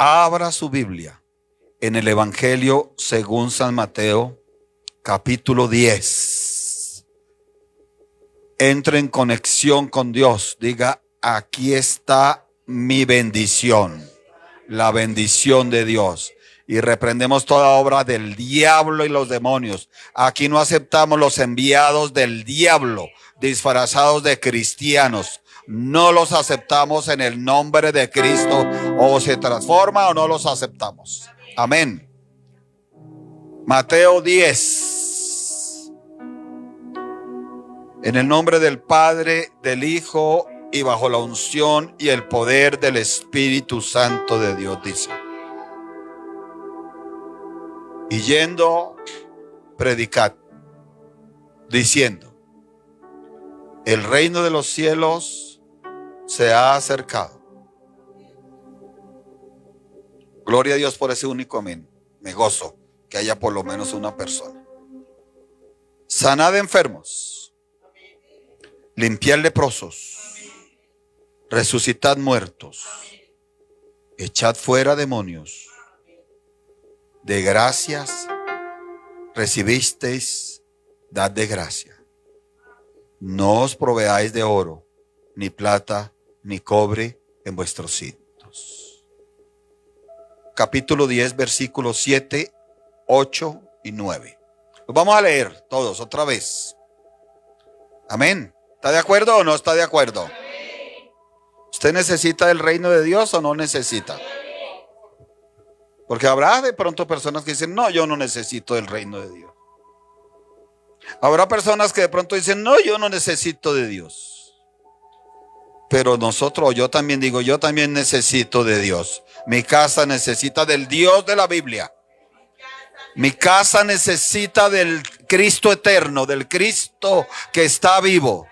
Abra su Biblia en el Evangelio según San Mateo, capítulo 10. Entre en conexión con Dios. Diga, aquí está mi bendición, la bendición de Dios. Y reprendemos toda obra del diablo y los demonios. Aquí no aceptamos los enviados del diablo disfrazados de cristianos. No los aceptamos en el nombre de Cristo. O se transforma o no los aceptamos. Amén. Mateo 10. En el nombre del Padre, del Hijo y bajo la unción y el poder del Espíritu Santo de Dios, dice: y yendo, predicad, diciendo: el reino de los cielos se ha acercado. Gloria a Dios por ese único amén. Me gozo que haya por lo menos una persona. Sanad enfermos, limpiad leprosos, resucitad muertos, echad fuera demonios. De gracias recibisteis, dad de gracia. No os proveáis de oro, ni plata, ni cobre en vuestros cintos. Capítulo 10, versículos 7, 8 y 9. Los vamos a leer todos otra vez. Amén. ¿Está de acuerdo o no está de acuerdo? ¿Usted necesita el reino de Dios o no necesita? Porque habrá de pronto personas que dicen: no, yo no necesito el reino de Dios. Habrá personas que de pronto dicen: no, yo no necesito de Dios. Pero nosotros, yo también digo, yo también necesito de Dios. Mi casa necesita del Dios de la Biblia. Mi casa necesita del Cristo eterno, del Cristo que está vivo.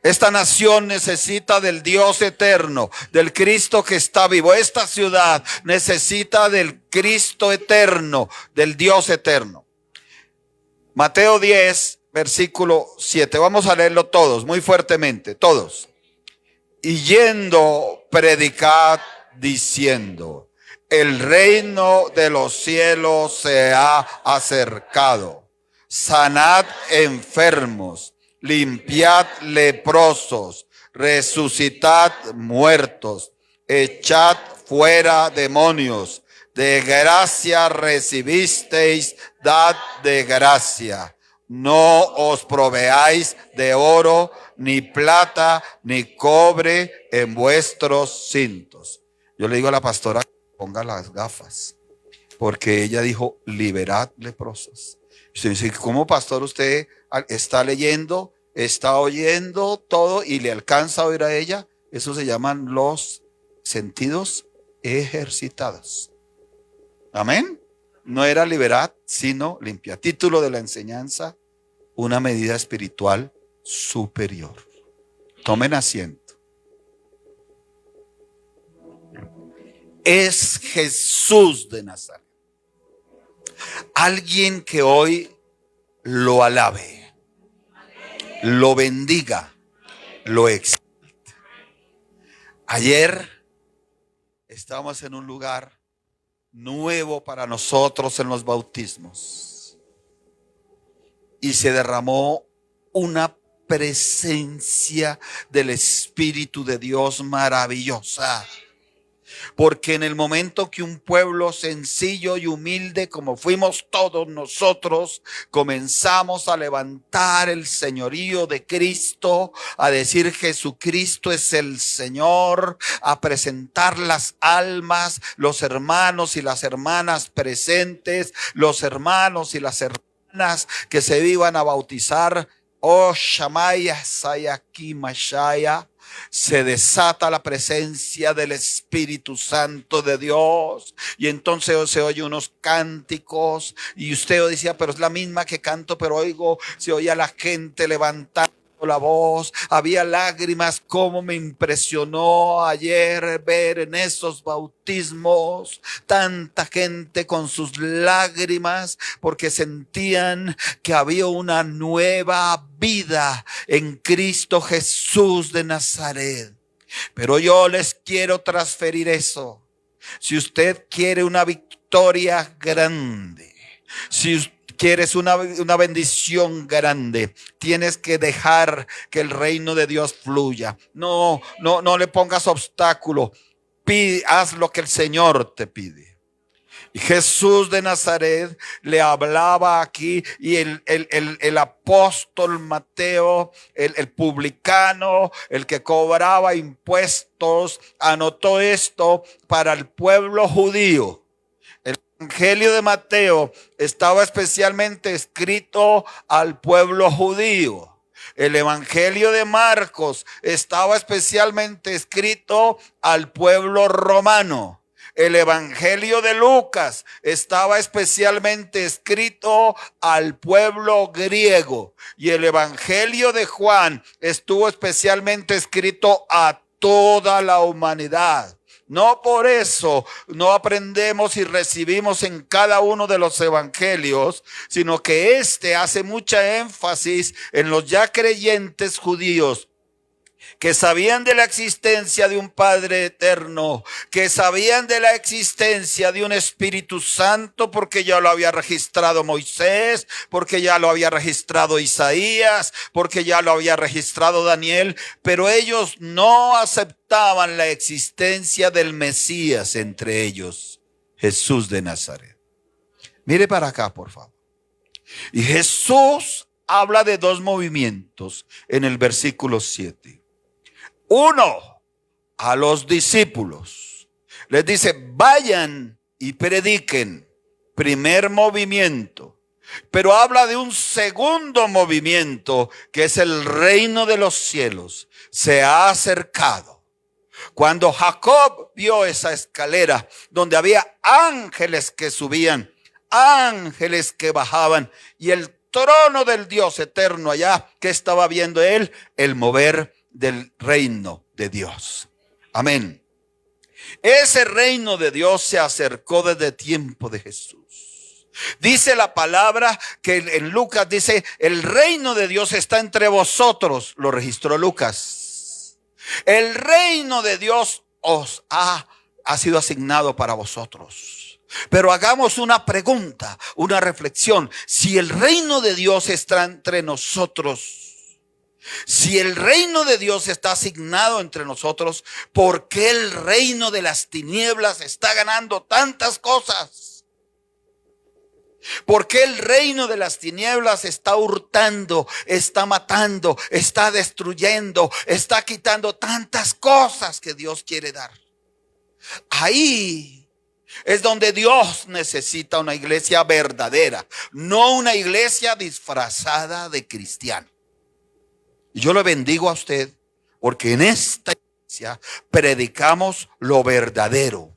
Esta nación necesita del Dios eterno, del Cristo que está vivo. Esta ciudad necesita del Cristo eterno, del Dios eterno. Mateo 10, versículo 7. Vamos a leerlo todos, muy fuertemente, todos. Y yendo, predicad diciendo: el reino de los cielos se ha acercado. Sanad enfermos, limpiad leprosos, resucitad muertos, echad fuera demonios. De gracia recibisteis, dad de gracia. No os proveáis de oro, ni plata, ni cobre en vuestros cintos. Yo le digo a la pastora que ponga las gafas, porque ella dijo: liberad leprosos. Usted dice: ¿cómo, pastor? Usted está leyendo, está oyendo todo y le alcanza a oír a ella. Eso se llaman los sentidos ejercitados. Amén. No era liberad, sino limpiar. Título de la enseñanza: una medida espiritual superior. Tomen asiento. Es Jesús de Nazaret. Alguien que hoy lo alabe, lo bendiga, lo exalte. Ayer estábamos en un lugar nuevo para nosotros en los bautismos y se derramó una presencia del Espíritu de Dios maravillosa. Porque en el momento que un pueblo sencillo y humilde, como fuimos todos nosotros, comenzamos a levantar el señorío de Cristo, a decir: Jesucristo es el Señor, a presentar las almas, los hermanos y las hermanas presentes, los hermanos y las hermanas que se iban a bautizar. Oh Shamaya Sayaki Mashaya. Se desata la presencia del Espíritu Santo de Dios y entonces se oye unos cánticos y usted decía: pero es la misma que canto, pero oigo, se oía la gente levantando la voz, había lágrimas. Como me impresionó ayer ver en esos bautismos tanta gente con sus lágrimas, porque sentían que había una nueva vida en Cristo Jesús de Nazaret. Pero yo les quiero transferir eso. Si usted quiere una victoria grande, si quieres una bendición grande, tienes que dejar que el reino de Dios fluya. No le pongas obstáculo. Haz lo que el Señor te pide. Y Jesús de Nazaret le hablaba aquí, y el apóstol Mateo, el publicano, el que cobraba impuestos, anotó esto para el pueblo judío. El Evangelio de Mateo estaba especialmente escrito al pueblo judío. El Evangelio de Marcos estaba especialmente escrito al pueblo romano. El Evangelio de Lucas estaba especialmente escrito al pueblo griego. Y el Evangelio de Juan estuvo especialmente escrito a toda la humanidad. No por eso no aprendemos y recibimos en cada uno de los evangelios, sino que este hace mucha énfasis en los ya creyentes judíos, que sabían de la existencia de un Padre eterno, que sabían de la existencia de un Espíritu Santo, porque ya lo había registrado Moisés, porque ya lo había registrado Isaías, porque ya lo había registrado Daniel, pero ellos no aceptaban la existencia del Mesías entre ellos, Jesús de Nazaret. Mire para acá, por favor. Y Jesús habla de dos movimientos en el versículo 7. Uno, a los discípulos les dice: vayan y prediquen. Primer movimiento. Pero habla de un segundo movimiento, que es el reino de los cielos. Se ha acercado. Cuando Jacob vio esa escalera donde había ángeles que subían, ángeles que bajaban, y el trono del Dios eterno allá, ¿qué estaba viendo él? El mover del reino de Dios. Amén. Ese reino de Dios se acercó desde tiempo de Jesús. Dice la palabra que en Lucas dice: el reino de Dios está entre vosotros. Lo registró Lucas. El reino de Dios os ha sido asignado para vosotros. Pero hagamos una pregunta, una reflexión. Si el reino de Dios está entre nosotros, si el reino de Dios está asignado entre nosotros, ¿por qué el reino de las tinieblas está ganando tantas cosas? ¿Por qué el reino de las tinieblas está hurtando, está matando, está destruyendo, está quitando tantas cosas que Dios quiere dar? Ahí es donde Dios necesita una iglesia verdadera, no una iglesia disfrazada de cristiano. Y yo le bendigo a usted, porque en esta iglesia predicamos lo verdadero.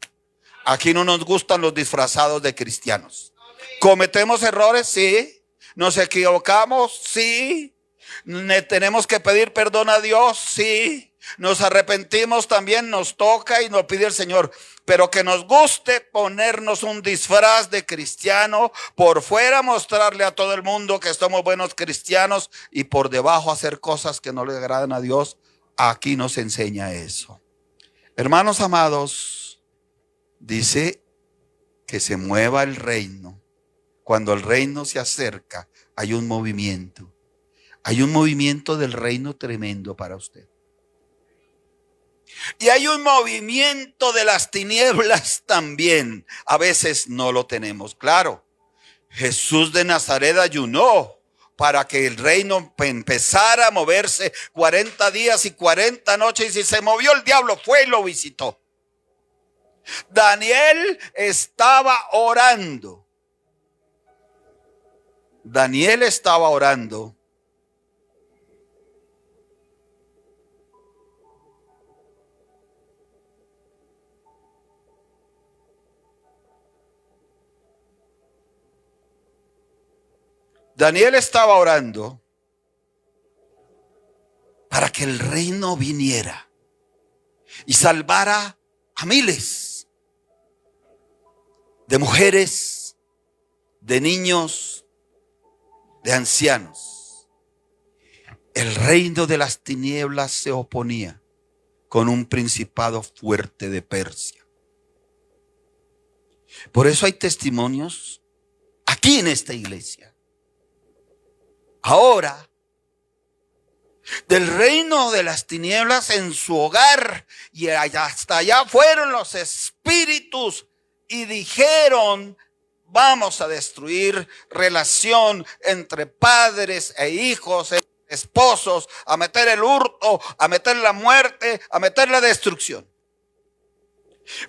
Aquí no nos gustan los disfrazados de cristianos. ¿Cometemos errores? Sí. ¿Nos equivocamos? Sí. ¿Tenemos que pedir perdón a Dios? Sí. ¿Nos arrepentimos? También nos toca y nos pide el Señor. Pero que nos guste ponernos un disfraz de cristiano, por fuera mostrarle a todo el mundo que somos buenos cristianos, y por debajo hacer cosas que no le agradan a Dios. Aquí nos enseña eso. Hermanos amados, dice que se mueva el reino. Cuando el reino se acerca, hay un movimiento. Hay un movimiento del reino tremendo para usted. Y hay un movimiento de las tinieblas también. A veces no lo tenemos claro. Jesús de Nazaret ayunó para que el reino empezara a moverse 40 días y 40 noches. Y si se movió, el diablo fue y lo visitó. Daniel estaba orando. Daniel estaba orando. Daniel estaba orando para que el reino viniera y salvara a miles de mujeres, de niños, de ancianos. El reino de las tinieblas se oponía con un principado fuerte de Persia. Por eso hay testimonios aquí en esta iglesia. Ahora, del reino de las tinieblas en su hogar, y hasta allá fueron los espíritus y dijeron: vamos a destruir relación entre padres e hijos, esposos, a meter el hurto, a meter la muerte, a meter la destrucción.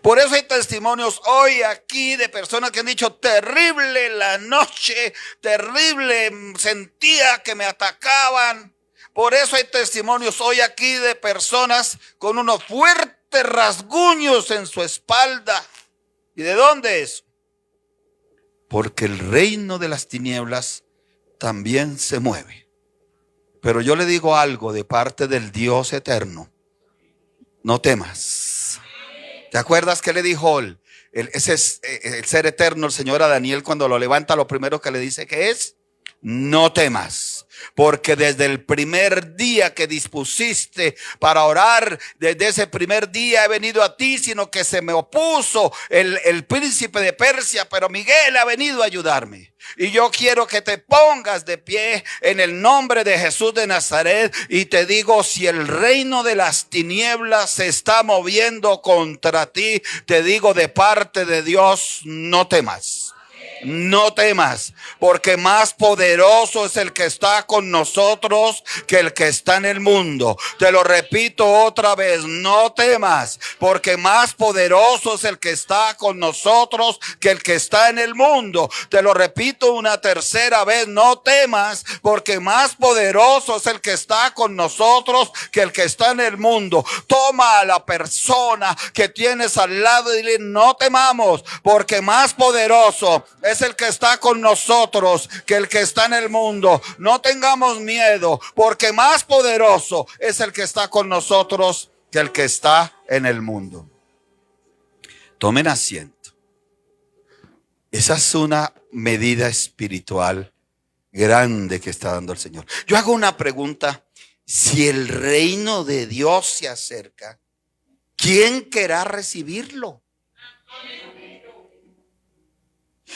Por eso hay testimonios hoy aquí de personas que han dicho: terrible la noche, terrible, sentía que me atacaban. Por eso hay testimonios hoy aquí de personas con unos fuertes rasguños en su espalda. ¿Y de dónde es? Porque el reino de las tinieblas también se mueve. Pero yo le digo algo de parte del Dios eterno: no temas. ¿Te acuerdas que le dijo el ser eterno, el Señor, a Daniel cuando lo levanta? Lo primero que le dice que es: no temas, porque desde el primer día que dispusiste para orar, desde ese primer día he venido a ti, sino que se me opuso el príncipe de Persia, pero Miguel ha venido a ayudarme. Y yo quiero que te pongas de pie en el nombre de Jesús de Nazaret, y te digo: si el reino de las tinieblas se está moviendo contra ti, te digo de parte de Dios: no temas. No temas, porque más poderoso es el que está con nosotros que el que está en el mundo. Te lo repito otra vez: no temas, porque más poderoso es el que está con nosotros que el que está en el mundo. Te lo repito una tercera vez: no temas, porque más poderoso es el que está con nosotros que el que está en el mundo. Toma a la persona que tienes al lado y dile: no temamos, porque más poderoso es el que está con nosotros que el que está en el mundo. No tengamos miedo, porque más poderoso es el que está con nosotros que el que está en el mundo. Tomen asiento. Esa es una medida espiritual grande que está dando el Señor. Yo hago una pregunta: si el reino de Dios se acerca, ¿quién querrá recibirlo?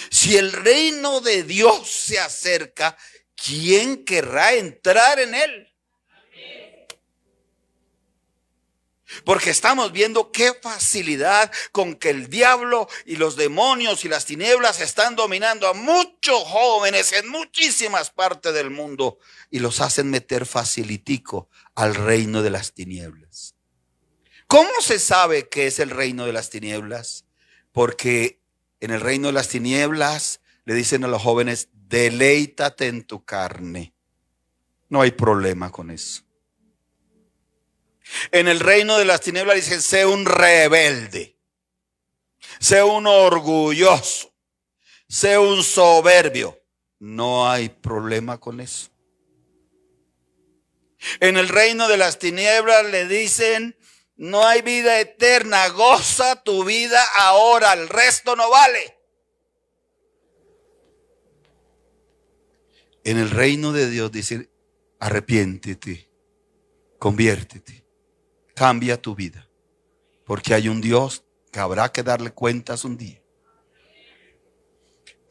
Si el reino de Dios se acerca, ¿quién querrá entrar en él? Porque estamos viendo qué facilidad con que el diablo y los demonios y las tinieblas están dominando a muchos jóvenes en muchísimas partes del mundo, y los hacen meter facilitico al reino de las tinieblas. ¿Cómo se sabe qué es el reino de las tinieblas? Porque en el reino de las tinieblas le dicen a los jóvenes: deleítate en tu carne. No hay problema con eso. En el reino de las tinieblas dicen: sé un rebelde, sé un orgulloso, sé un soberbio. No hay problema con eso. En el reino de las tinieblas le dicen: no hay vida eterna, goza tu vida ahora, el resto no vale. En el reino de Dios dicen: arrepiéntete, conviértete, cambia tu vida, porque hay un Dios que habrá que darle cuentas un día.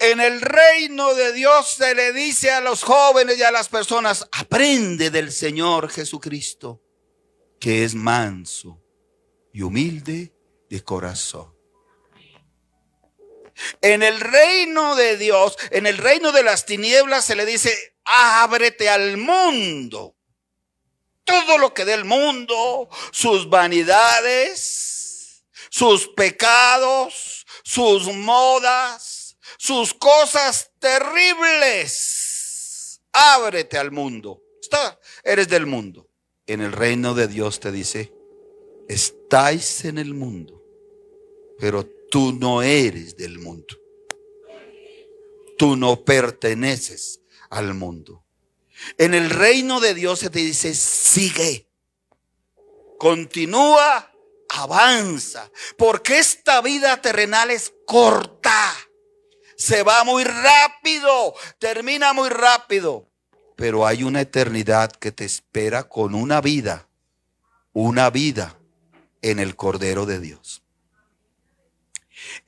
En el reino de Dios se le dice a los jóvenes y a las personas: aprende del Señor Jesucristo, que es manso y humilde de corazón. En el reino de Dios, en el reino de las tinieblas se le dice: ábrete al mundo. Todo lo que del mundo, sus vanidades, sus pecados, sus modas, sus cosas terribles. Ábrete al mundo. Eres del mundo. En el reino de Dios te dice: estáis en el mundo, pero tú no eres del mundo. Tú no perteneces al mundo. En el reino de Dios se te dice: sigue, continúa, avanza, porque esta vida terrenal es corta, se va muy rápido, termina muy rápido, pero hay una eternidad que te espera con una vida en el Cordero de Dios.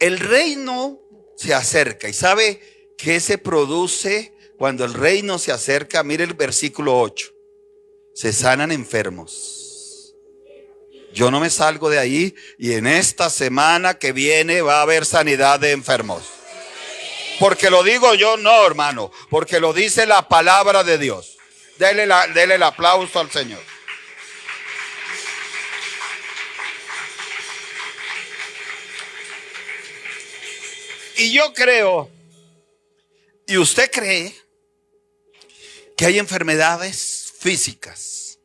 El reino se acerca. ¿Y sabe qué se produce cuando el reino se acerca? Mire el versículo 8. Se sanan enfermos. Yo no me salgo de ahí, y en esta semana que viene va a haber sanidad de enfermos. Porque lo digo yo, no, hermano, porque lo dice la palabra de Dios. Dele el aplauso al Señor. Y yo creo, y usted cree, que hay enfermedades físicas,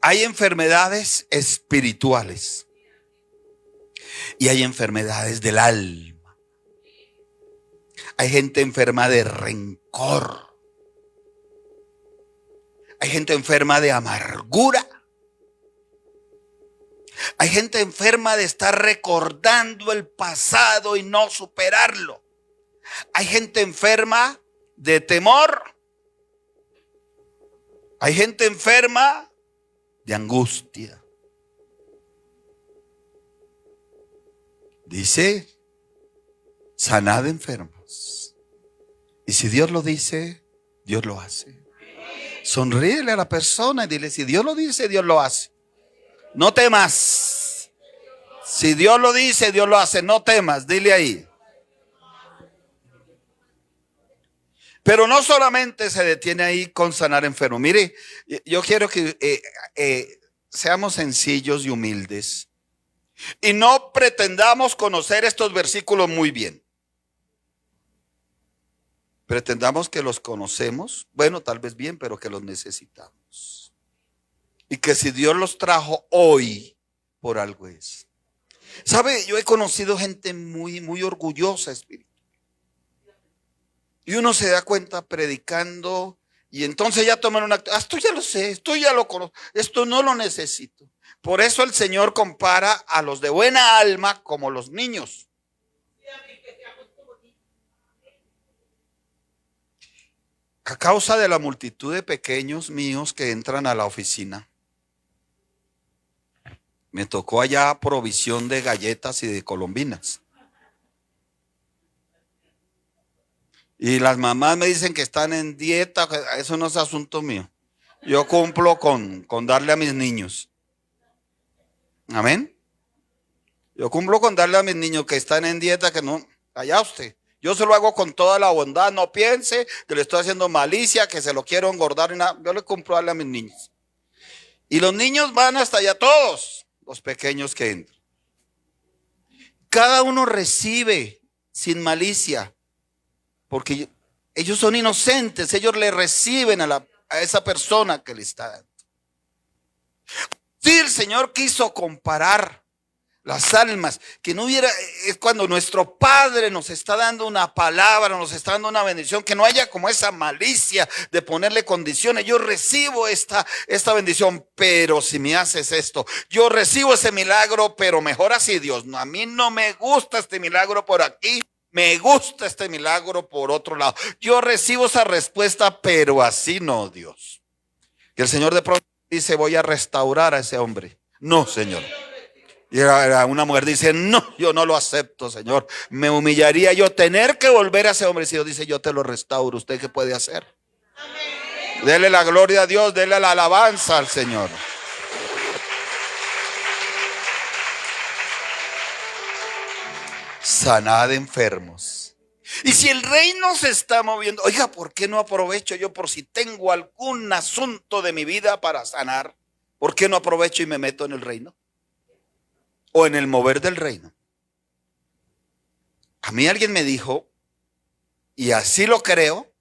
hay enfermedades espirituales y hay enfermedades del alma. Hay gente enferma de rencor, hay gente enferma de amargura, hay gente enferma de estar recordando el pasado y no superarlo. Hay gente enferma de temor. Hay gente enferma de angustia. Dice, sanad enfermos. Y si Dios lo dice, Dios lo hace. Sonríele a la persona y dile, si Dios lo dice, Dios lo hace. No temas. Si Dios lo dice, Dios lo hace. No temas, dile ahí. Pero no solamente se detiene ahí con sanar enfermos. Mire, yo quiero que seamos sencillos y humildes y no pretendamos conocer estos versículos muy bien. Pretendamos que los conocemos, bueno, tal vez bien, pero que los necesitamos. Y que si Dios los trajo hoy, por algo es. ¿Sabe? Yo he conocido gente muy orgullosa espiritual. Y uno se da cuenta predicando y entonces ya toman una actitud. Esto ya lo sé, esto ya lo conozco, esto no lo necesito. Por eso el Señor compara a los de buena alma como los niños. A causa de la multitud de pequeños míos que entran a la oficina, me tocó allá provisión de galletas y de colombinas. Y las mamás me dicen que están en dieta, eso no es asunto mío. Yo cumplo con darle a mis niños. Amén. Yo cumplo con darle a mis niños que están en dieta, que no, allá usted. Yo se lo hago con toda la bondad, no piense que le estoy haciendo malicia, que se lo quiero engordar y nada. Yo le cumplo darle a mis niños. Y los niños van hasta allá, todos los pequeños que entran. Cada uno recibe sin malicia. Porque ellos son inocentes, ellos le reciben a esa persona que le está dando. Sí, el Señor quiso comparar las almas, que no hubiera, es cuando nuestro Padre nos está dando una palabra, nos está dando una bendición, que no haya como esa malicia de ponerle condiciones. Yo recibo esta bendición, pero si me haces esto, yo recibo ese milagro, pero mejor así, Dios. No, a mí no me gusta este milagro por aquí. Me gusta este milagro por otro lado. Yo recibo esa respuesta, pero así no, Dios. Que el Señor de pronto dice, voy a restaurar a ese hombre. No, Señor. Y una mujer dice, no, yo no lo acepto, Señor. Me humillaría yo tener que volver a ese hombre. Si Dios dice, yo te lo restauro, ¿usted qué puede hacer? Dele la gloria a Dios, dele la alabanza al Señor. Sanad enfermos. Y si el reino se está moviendo, oiga, ¿por qué no aprovecho yo por si tengo algún asunto de mi vida para sanar? ¿Por qué no aprovecho y me meto en el reino? O en el mover del reino. A mí alguien me dijo, y así lo creo,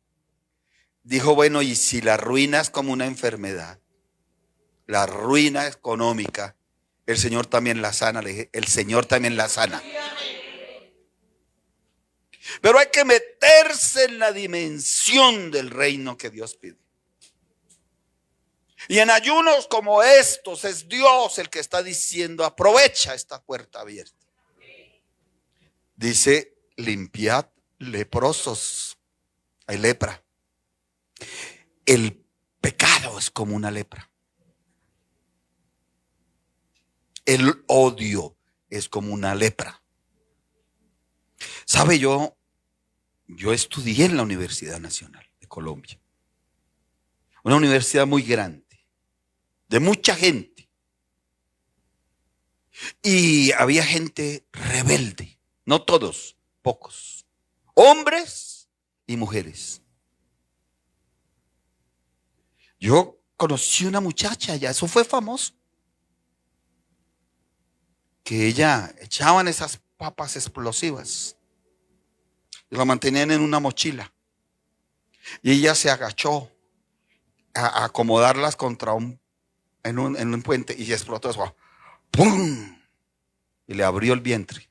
dijo, bueno, y si la ruina es como una enfermedad, la ruina económica, el Señor también la sana. Le dije, el Señor también la sana. Pero hay que meterse en la dimensión del reino que Dios pide. Y en ayunos como estos es Dios el que está diciendo, aprovecha esta puerta abierta. Dice, limpiad leprosos. Hay lepra. El pecado es como una lepra. El odio, es como una lepra. ¿Sabe? Yo estudié en la Universidad Nacional de Colombia. Una universidad muy grande, de mucha gente. Y había gente rebelde. No todos, pocos. Hombres y mujeres. Yo conocí una muchacha ya, eso fue famoso, que ella echaban esas papas explosivas y la mantenían en una mochila. Y ella se agachó a acomodarlas contra en un puente y explotó eso. ¡Pum! Y le abrió el vientre.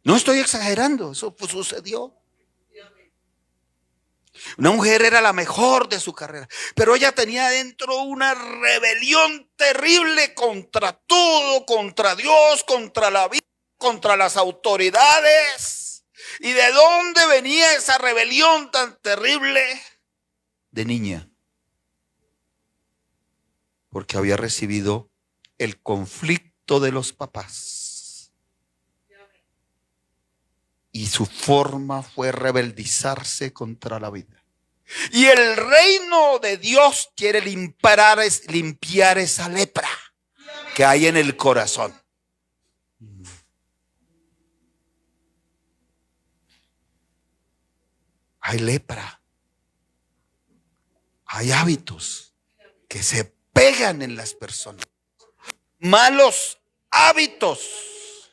No estoy exagerando, eso pues sucedió. Una mujer era la mejor de su carrera, pero ella tenía dentro una rebelión terrible contra todo, contra Dios, contra la vida, contra las autoridades. ¿Y de dónde venía esa rebelión tan terrible? De niña. Porque había recibido el conflicto de los papás. Y su forma fue rebeldizarse contra la vida. Y el reino de Dios quiere limpiar esa lepra que hay en el corazón. Hay lepra. Hay hábitos que se pegan en las personas. Malos hábitos,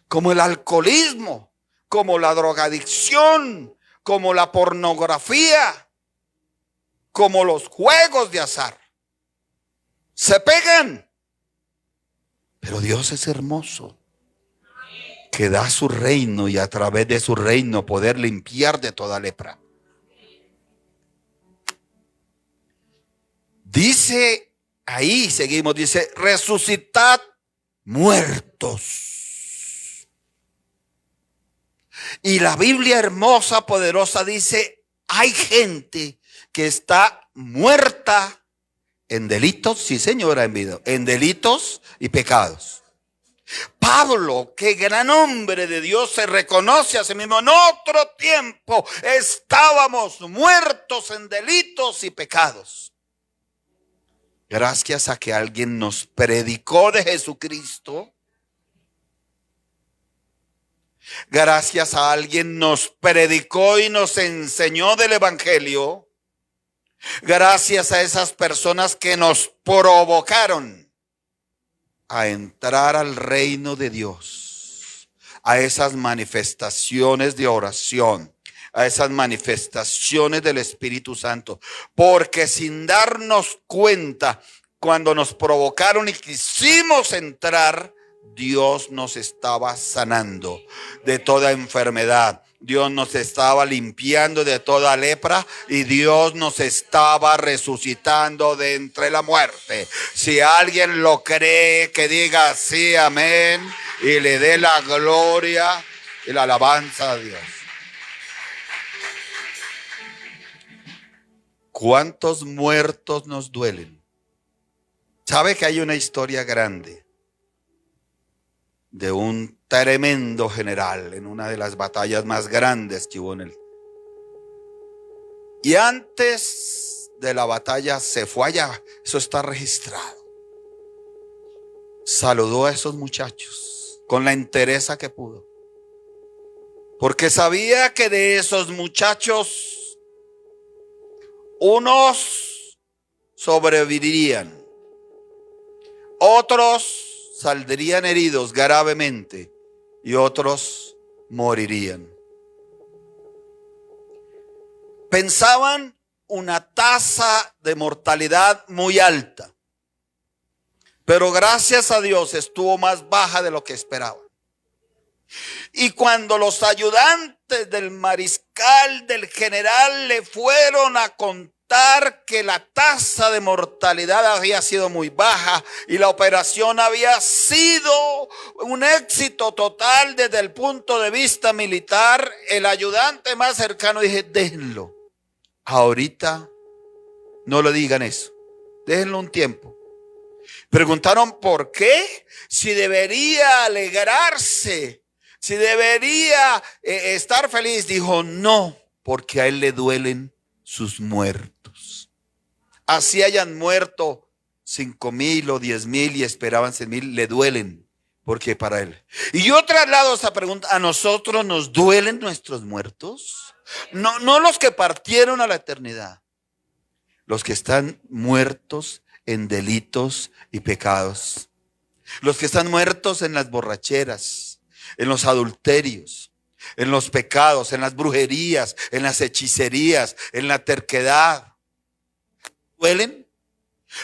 como el alcoholismo, como la drogadicción, como la pornografía, como los juegos de azar. Se pegan. Pero Dios es hermoso, que da su reino y a través de su reino poder limpiar de toda lepra. Dice ahí, seguimos, dice, resucitad muertos. Y la Biblia hermosa, poderosa, dice, hay gente que está muerta en delitos, sí señora, en delitos y pecados. Pablo, que gran hombre de Dios, se reconoce a sí mismo. En otro tiempo estábamos muertos en delitos y pecados. Gracias a que alguien nos predicó de Jesucristo. Gracias a alguien nos predicó y nos enseñó del Evangelio. Gracias a esas personas que nos provocaron a entrar al reino de Dios, a esas manifestaciones de oración, a esas manifestaciones del Espíritu Santo. Porque sin darnos cuenta, cuando nos provocaron y quisimos entrar, Dios nos estaba sanando de toda enfermedad. Dios nos estaba limpiando de toda lepra y Dios nos estaba resucitando de entre la muerte. Si alguien lo cree, que diga sí, amén, y le dé la gloria y la alabanza a Dios. ¿Cuántos muertos nos duelen? ¿Sabe que hay una historia grande de un tremendo general en una de las batallas más grandes que hubo en él? Y antes de la batalla se fue allá, eso está registrado. Saludó a esos muchachos con la entereza que pudo, porque sabía que de esos muchachos unos sobrevivirían, otros saldrían heridos gravemente y otros morirían. Pensaban una tasa de mortalidad muy alta, pero gracias a Dios estuvo más baja de lo que esperaban. Y cuando los ayudantes del mariscal, del general, le fueron a contar que la tasa de mortalidad había sido muy baja y la operación había sido un éxito total desde el punto de vista militar, el ayudante más cercano dije, déjenlo. Ahorita no le digan eso, déjenlo un tiempo. Preguntaron por qué, si debería alegrarse, si debería estar feliz. Dijo no, porque a él le duelen sus muertos. Así hayan muerto 5,000 o 10,000 y esperaban 100,000, le duelen, porque para él. Y yo traslado esta pregunta: ¿a nosotros nos duelen nuestros muertos? No, no los que partieron a la eternidad, los que están muertos en delitos y pecados, los que están muertos en las borracheras, en los adulterios, en los pecados, en las brujerías, en las hechicerías, en la terquedad. ¿Duelen?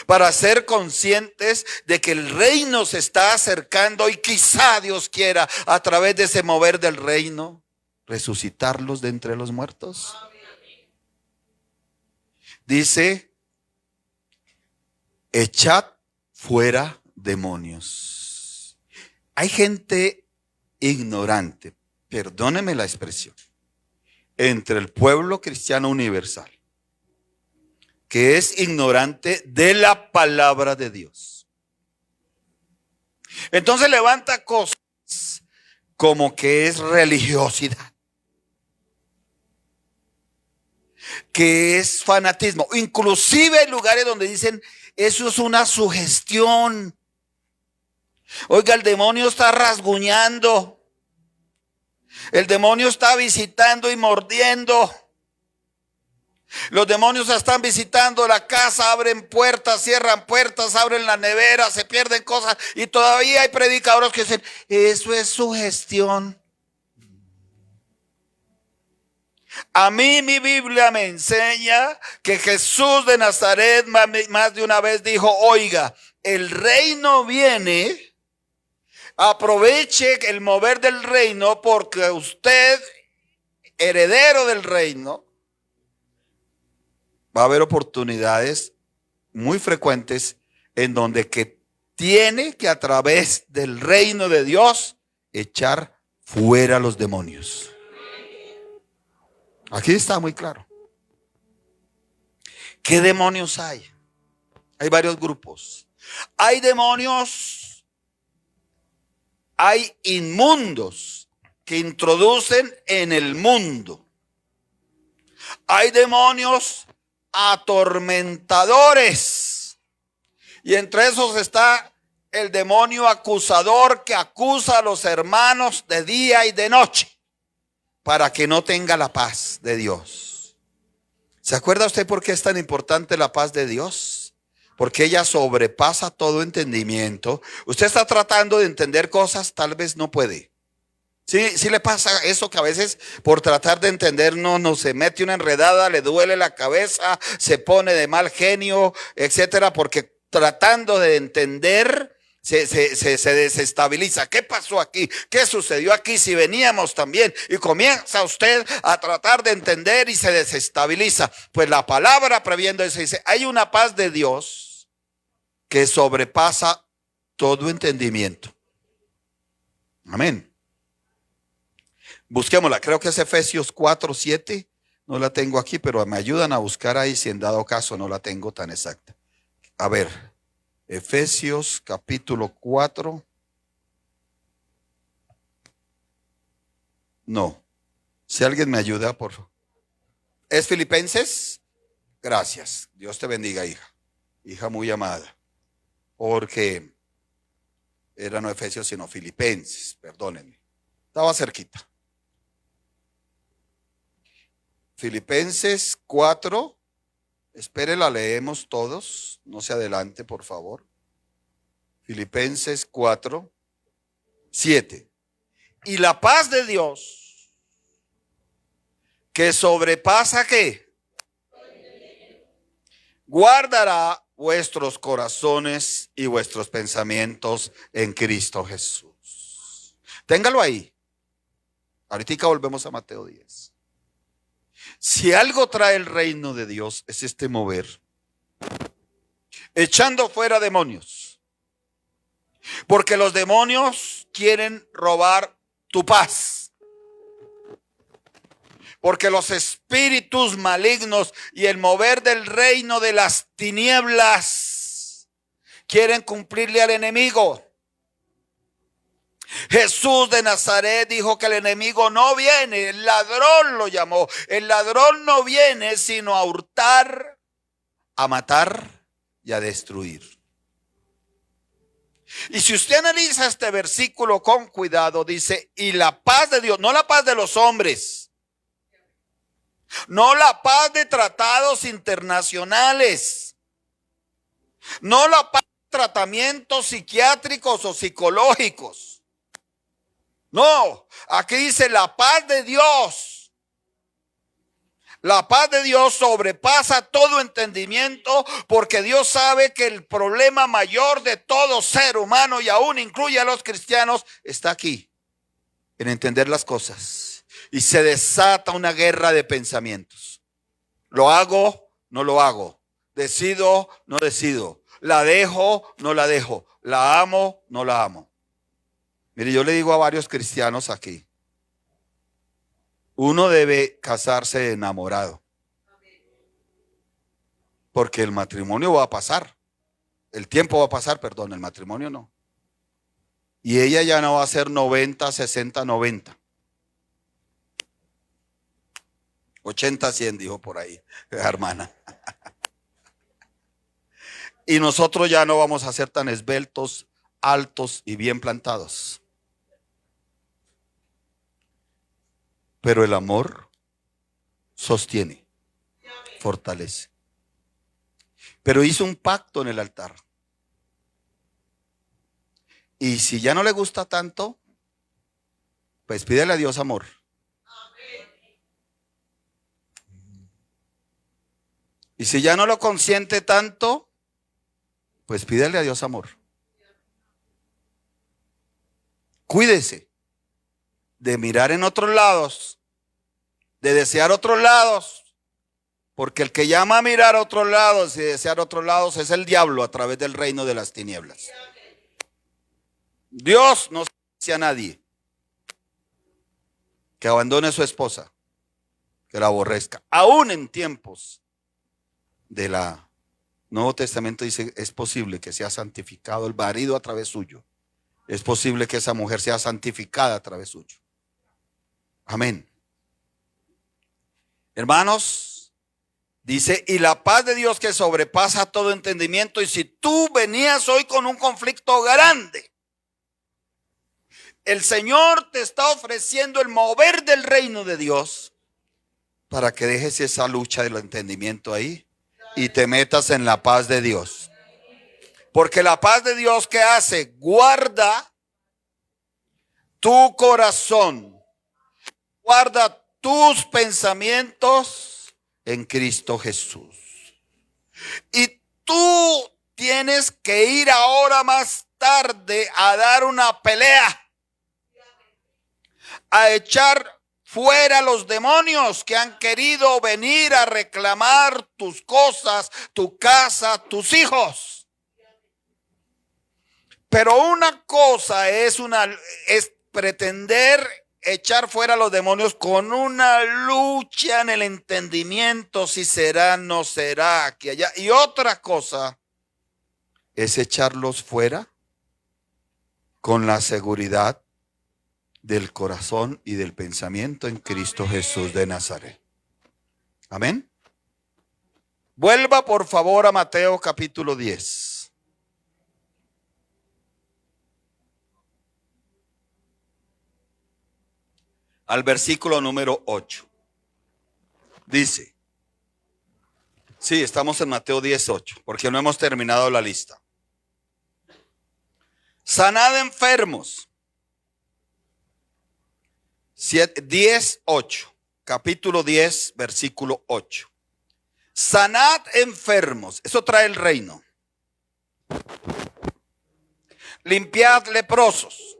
Para ser conscientes de que el reino se está acercando y quizá Dios quiera, a través de ese mover del reino, resucitarlos de entre los muertos. Dice: echad fuera demonios. Hay gente ignorante, perdóneme la expresión, entre el pueblo cristiano universal, que es ignorante de la palabra de Dios. Entonces levanta cosas como que es religiosidad, que es fanatismo. Inclusive hay lugares donde dicen: eso es una sugestión. Oiga, el demonio está rasguñando, el demonio está visitando y mordiendo. Los demonios están visitando la casa, abren puertas, cierran puertas, abren la nevera, se pierden cosas. Y todavía hay predicadores que dicen: eso es sugestión. A mí mi Biblia me enseña que Jesús de Nazaret más de una vez dijo: oiga, el reino viene, aproveche el mover del reino, porque usted, heredero del reino, va a haber oportunidades muy frecuentes en donde que tiene que, a través del reino de Dios, echar fuera los demonios. Aquí está muy claro. ¿Qué demonios hay? Hay varios grupos. Hay demonios, hay inmundos que introducen en el mundo. Hay demonios atormentadores, y entre esos está el demonio acusador, que acusa a los hermanos de día y de noche para que no tenga la paz de Dios. ¿Se acuerda usted por qué es tan importante la paz de Dios? Porque ella sobrepasa todo entendimiento. Usted está tratando de entender cosas, tal vez no puede. Sí le pasa eso, que a veces por tratar de entender no se mete una enredada, le duele la cabeza, se pone de mal genio, etcétera, porque tratando de entender se desestabiliza. ¿Qué pasó aquí? ¿Qué sucedió aquí? Si veníamos también, y comienza usted a tratar de entender y se desestabiliza. Pues la palabra, previendo eso, dice: hay una paz de Dios que sobrepasa todo entendimiento. Amén. Busquémosla, creo que es Efesios 4:7. No la tengo aquí, pero me ayudan a buscar ahí si en dado caso no la tengo tan exacta. A ver, Efesios capítulo 4. No, si alguien me ayuda, por favor. ¿Es Filipenses? Gracias, Dios te bendiga, hija. Hija muy amada. Porque era no Efesios sino Filipenses, perdónenme. Estaba cerquita. Filipenses 4, espere, la leemos todos, no se adelante por favor. Filipenses 4, 7. Y la paz de Dios, que sobrepasa ¿qué? Guardará vuestros corazones y vuestros pensamientos en Cristo Jesús. Téngalo ahí. Ahorita volvemos a Mateo 10. Si algo trae el reino de Dios, es este mover, echando fuera demonios, porque los demonios quieren robar tu paz, porque los espíritus malignos y el mover del reino de las tinieblas quieren cumplirle al enemigo. Jesús de Nazaret dijo que el enemigo no viene, el ladrón lo llamó. El ladrón no viene sino a hurtar, a matar y a destruir. Y si usted analiza este versículo con cuidado, dice, y la paz de Dios, no la paz de los hombres, no la paz de tratados internacionales, no la paz de tratamientos psiquiátricos o psicológicos. No, aquí dice la paz de Dios. La paz de Dios sobrepasa todo entendimiento, porque Dios sabe que el problema mayor de todo ser humano, y aún incluye a los cristianos, está aquí, en entender las cosas. Y se desata una guerra de pensamientos. ¿Lo hago? No lo hago. ¿Decido? No decido. ¿La dejo? No la dejo. ¿La amo? No la amo. Mire, yo le digo a varios cristianos aquí, uno debe casarse enamorado, porque el matrimonio va a pasar, el tiempo va a pasar, perdón, el matrimonio no. Y ella ya no va a ser 90, 60, 90. 80, 100 dijo por ahí, hermana. Y nosotros ya no vamos a ser tan esbeltos, altos y bien plantados. Pero el amor sostiene, fortalece. Pero hizo un pacto en el altar. Y si ya no le gusta tanto, pues pídele a Dios amor. Y si ya no lo consiente tanto, pues pídele a Dios amor. Cuídese de mirar en otros lados, de desear otros lados, porque el que llama a mirar a otros lados y desear otros lados es el diablo a través del reino de las tinieblas. Dios no dice a nadie que abandone a su esposa, que la aborrezca. Aún en tiempos de la Nuevo Testamento dice, es posible que sea santificado el marido a través suyo. Es posible que esa mujer sea santificada a través suyo. Amén. Hermanos, dice, y la paz de Dios que sobrepasa todo entendimiento. Y si tú venías hoy con un conflicto grande, el Señor te está ofreciendo el mover del reino de Dios para que dejes esa lucha del entendimiento ahí y te metas en la paz de Dios. Porque la paz de Dios, ¿qué hace? Guarda tu corazón, guarda tus pensamientos en Cristo Jesús. Y tú tienes que ir ahora más tarde a dar una pelea, a echar fuera los demonios que han querido venir a reclamar tus cosas, tu casa, tus hijos. Pero una cosa es pretender echar fuera los demonios con una lucha en el entendimiento, si será, no será, aquí, allá. Y otra cosa es echarlos fuera con la seguridad del corazón y del pensamiento en Cristo Jesús de Nazaret. Amén. Vuelva por favor a Mateo capítulo 10. Al versículo número 8. Dice, sí, estamos en Mateo 10:8, porque no hemos terminado la lista. Sanad enfermos. 10:8, capítulo 10, versículo 8. Sanad enfermos, eso trae el reino. Limpiad leprosos.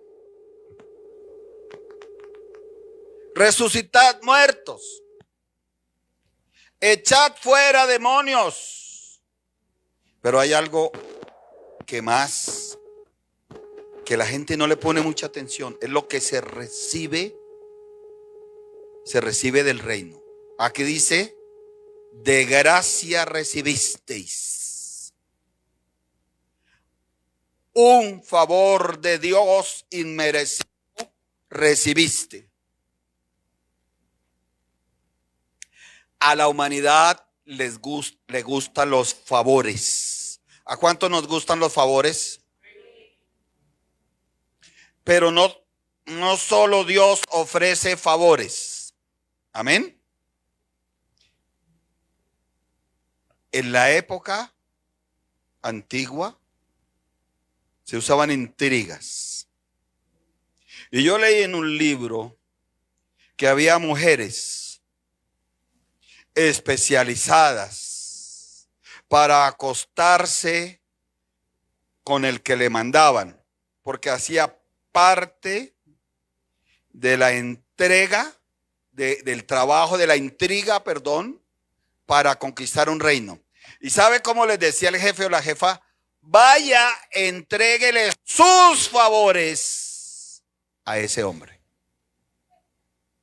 Resucitad muertos. Echad fuera demonios. Pero hay algo que más, que la gente no le pone mucha atención, es lo que se recibe del reino. Aquí dice, de gracia recibisteis. un favor de Dios inmerecido recibiste. A la humanidad le gustan los favores. ¿A cuánto nos gustan los favores? Pero no solo Dios ofrece favores. Amén. En la época antigua se usaban intrigas. Y yo leí en un libro que había mujeres especializadas para acostarse con el que le mandaban, porque hacía parte de la entrega, del trabajo, de la intriga, perdón, para conquistar un reino. ¿Y sabe cómo les decía el jefe o la jefa? Vaya, entréguele sus favores a ese hombre.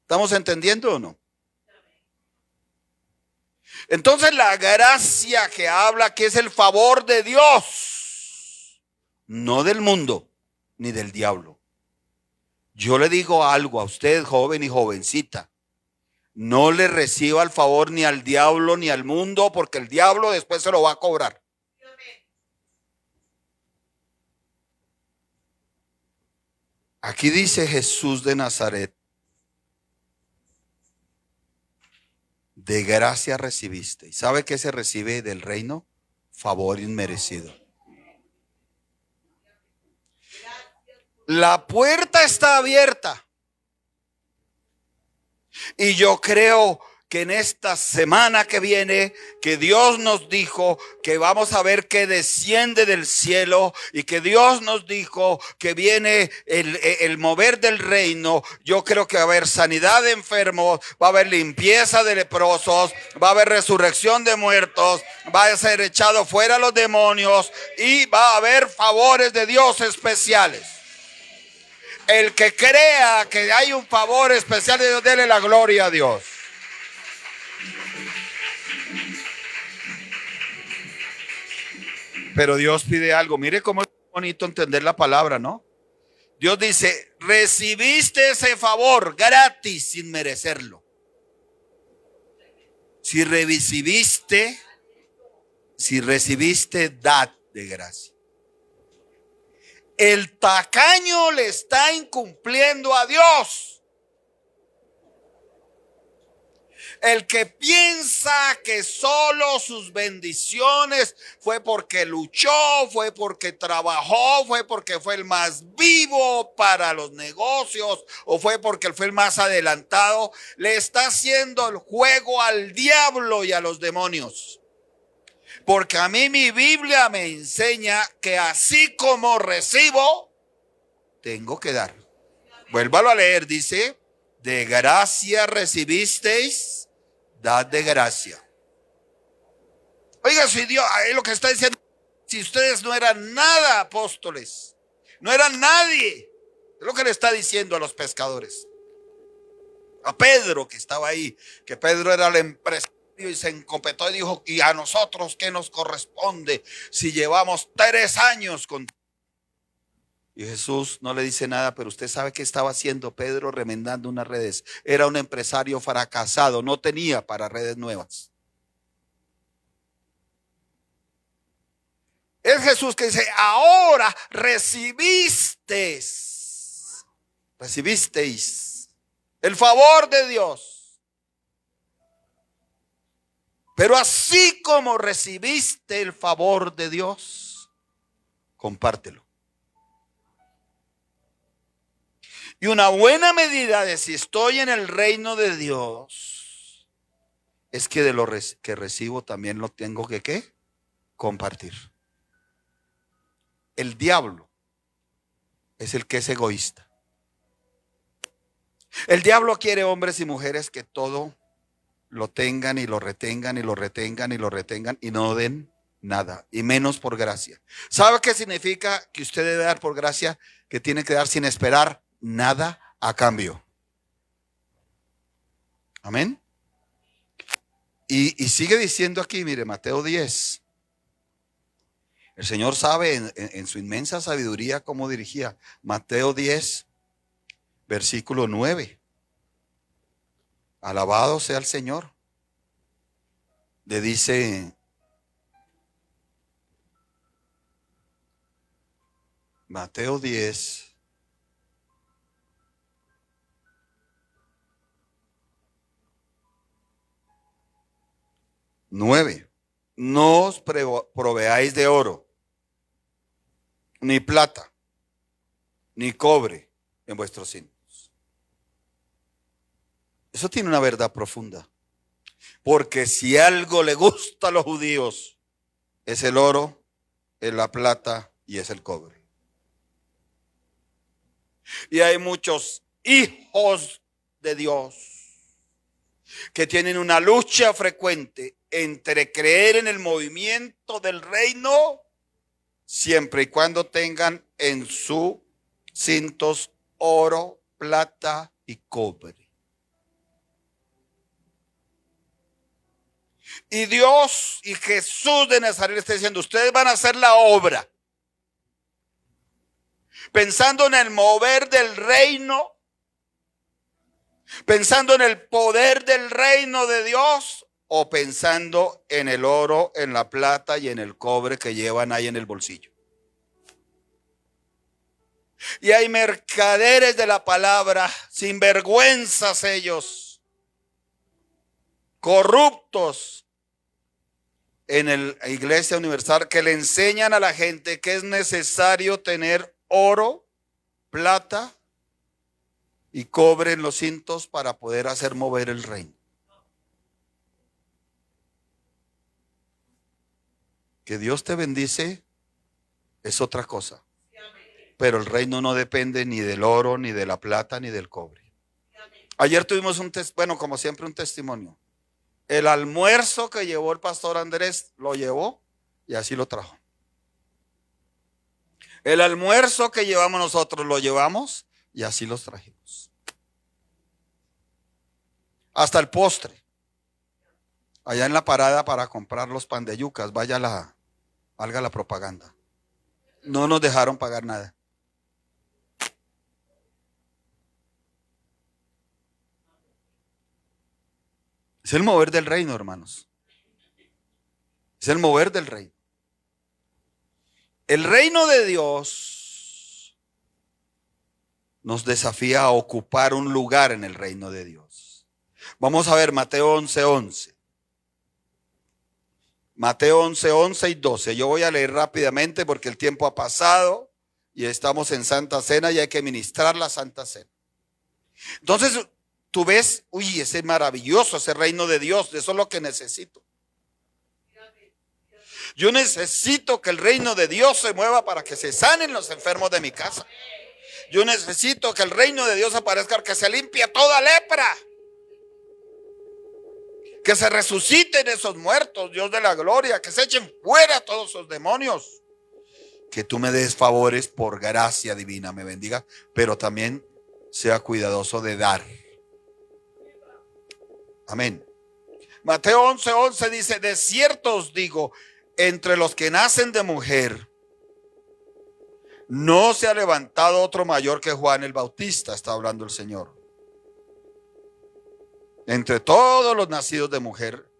¿Estamos entendiendo o no? Entonces la gracia que habla que es el favor de Dios, no del mundo ni del diablo. Yo le digo algo a usted, joven y jovencita. No le reciba el favor ni al diablo ni al mundo, porque el diablo después se lo va a cobrar. Aquí dice Jesús de Nazaret: de gracia recibiste. ¿Y sabe qué se recibe del reino? Favor inmerecido. La puerta está abierta. Y yo creo que en esta semana que viene, que Dios nos dijo que vamos a ver que desciende del cielo, y que Dios nos dijo que viene el mover del reino. Yo creo que va a haber sanidad de enfermos, va a haber limpieza de leprosos, va a haber resurrección de muertos, va a ser echado fuera los demonios y va a haber favores de Dios especiales. El que crea que hay un favor especial de Dios, dele la gloria a Dios. Pero Dios pide algo. Mire cómo es bonito entender la palabra, ¿no? Dios dice: recibiste ese favor gratis sin merecerlo. Si recibiste, dad de gracia. El tacaño le está incumpliendo a Dios. El que piensa que solo sus bendiciones fue porque luchó, fue porque trabajó, fue porque fue el más vivo para los negocios, o fue porque fue el más adelantado, le está haciendo el juego al diablo y a los demonios. Porque a mí mi Biblia me enseña que así como recibo, tengo que dar. Vuélvalo a leer, dice: de gracia recibisteis, dad de gracia. Oiga, si Dios, ahí lo que está diciendo: si ustedes no eran nada, apóstoles, no eran nadie, es lo que le está diciendo a los pescadores. A Pedro, que estaba ahí, que Pedro era el empresario, y se encopetó y dijo: ¿y a nosotros qué nos corresponde si llevamos 3 años con? Y Jesús no le dice nada, pero usted sabe qué estaba haciendo Pedro: remendando unas redes. Era un empresario fracasado, no tenía para redes nuevas. Es Jesús que dice: ahora recibisteis el favor de Dios. Pero así como recibiste el favor de Dios, compártelo. Y una buena medida de si estoy en el reino de Dios es que de lo que recibo también lo tengo que ¿qué? Compartir. El diablo es el que es egoísta. El diablo quiere hombres y mujeres que todo lo tengan y lo retengan y lo retengan y lo retengan y no den nada, y menos por gracia. ¿Sabe qué significa que usted debe dar por gracia? Que tiene que dar sin esperar nada a cambio. Amén. Y sigue diciendo aquí, mire, Mateo 10. El Señor sabe en su inmensa sabiduría cómo dirigía. Mateo 10, versículo 9. Alabado sea el Señor. Le dice Mateo 10, 9. No os proveáis de oro, ni plata, ni cobre en vuestros cintos. Eso tiene una verdad profunda. Porque si algo le gusta a los judíos, es el oro, es la plata y es el cobre. Y hay muchos hijos de Dios que tienen una lucha frecuente entre creer en el movimiento del reino, siempre y cuando tengan en sus cintos oro, plata y cobre. Y Dios y Jesús de Nazaret está diciendo, ustedes van a hacer la obra, pensando en el mover del reino, pensando en el poder del reino de Dios, o pensando en el oro, en la plata y en el cobre que llevan ahí en el bolsillo. Y hay mercaderes de la palabra, sinvergüenzas ellos, corruptos, en la Iglesia Universal, que le enseñan a la gente que es necesario tener oro, plata y cobre en los cintos para poder hacer mover el reino. Que Dios te bendice es otra cosa, pero el reino no depende ni del oro, ni de la plata, ni del cobre. Ayer tuvimos como siempre, un testimonio. El almuerzo que llevó el pastor Andrés lo llevó y así lo trajo. El almuerzo que llevamos nosotros lo llevamos y así los trajimos. Hasta el postre. Allá en la parada para comprar los pan de yucas, valga la propaganda. No nos dejaron pagar nada. Es el mover del reino, hermanos. Es el mover del reino. El reino de Dios nos desafía a ocupar un lugar en el reino de Dios. Vamos a ver Mateo 11:11. Mateo 11:11 y 12. Yo voy a leer rápidamente porque el tiempo ha pasado y estamos en Santa Cena y hay que ministrar la Santa Cena. Entonces tú ves, ese es maravilloso, ese reino de Dios, eso es lo que necesito. Yo necesito que el reino de Dios se mueva para que se sanen los enfermos de mi casa. Yo necesito que el reino de Dios aparezca, que se limpie toda lepra, que se resuciten esos muertos, Dios de la gloria, que se echen fuera todos esos demonios. Que tú me des favores por gracia divina, me bendiga, pero también sea cuidadoso de dar. Amén. Mateo 11:11 dice, de cierto os digo, entre los que nacen de mujer, no se ha levantado otro mayor que Juan el Bautista, está hablando el Señor. Entre todos los nacidos de mujer,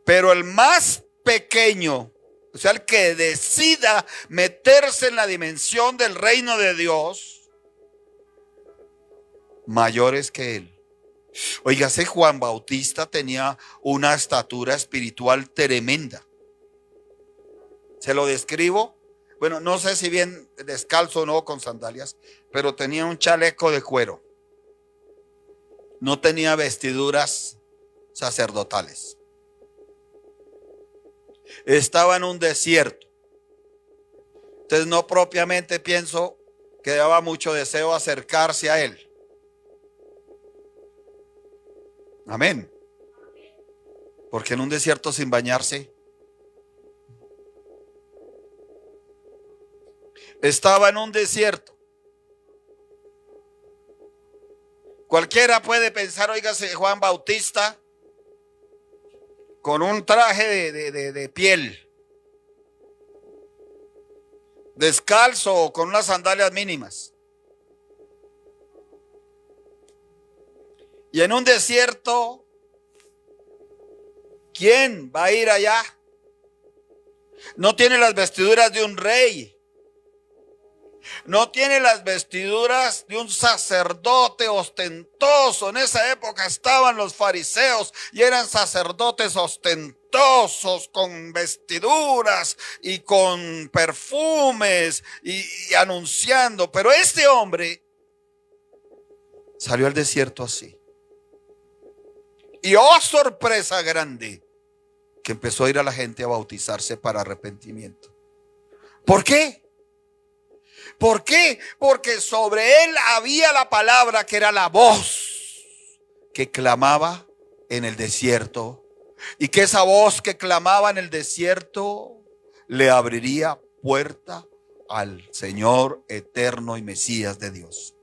pero el más pequeño, o sea, el que decida meterse en la dimensión del reino de Dios, mayor es que él. Oígase, Juan Bautista tenía una estatura espiritual tremenda. Se lo describo. Bueno, no sé si bien descalzo o no, con sandalias, pero tenía un chaleco de cuero. No tenía vestiduras sacerdotales. Estaba en un desierto. Entonces no propiamente pienso que daba mucho deseo acercarse a él. Amén. Porque en un desierto sin bañarse. Estaba en un desierto. Cualquiera puede pensar, oígase, Juan Bautista con un traje de piel, descalzo o con unas sandalias mínimas. Y en un desierto, ¿quién va a ir allá? No tiene las vestiduras de un rey. No tiene las vestiduras de un sacerdote ostentoso. En esa época estaban los fariseos y eran sacerdotes ostentosos con vestiduras y con perfumes y anunciando. Pero este hombre salió al desierto así. Y oh, sorpresa grande, que empezó a ir a la gente a bautizarse para arrepentimiento. ¿Por qué? ¿Por qué? Porque sobre él había la palabra que era la voz que clamaba en el desierto. Y que esa voz que clamaba en el desierto le abriría puerta al Señor eterno y Mesías de Dios.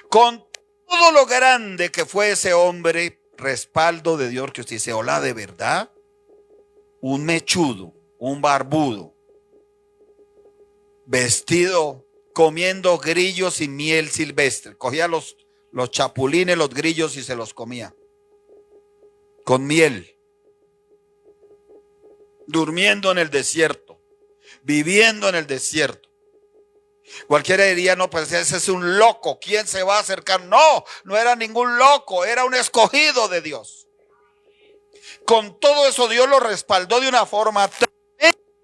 Con todo lo grande que fue ese hombre, respaldo de Dios, que usted dice, hola, de verdad, un mechudo, un barbudo, vestido, comiendo grillos y miel silvestre. Cogía los chapulines, los grillos y se los comía con miel. Durmiendo en el desierto, viviendo en el desierto. Cualquiera diría, no, pues ese es un loco, ¿quién se va a acercar? No, no era ningún loco, era un escogido de Dios. Con todo eso Dios lo respaldó de una forma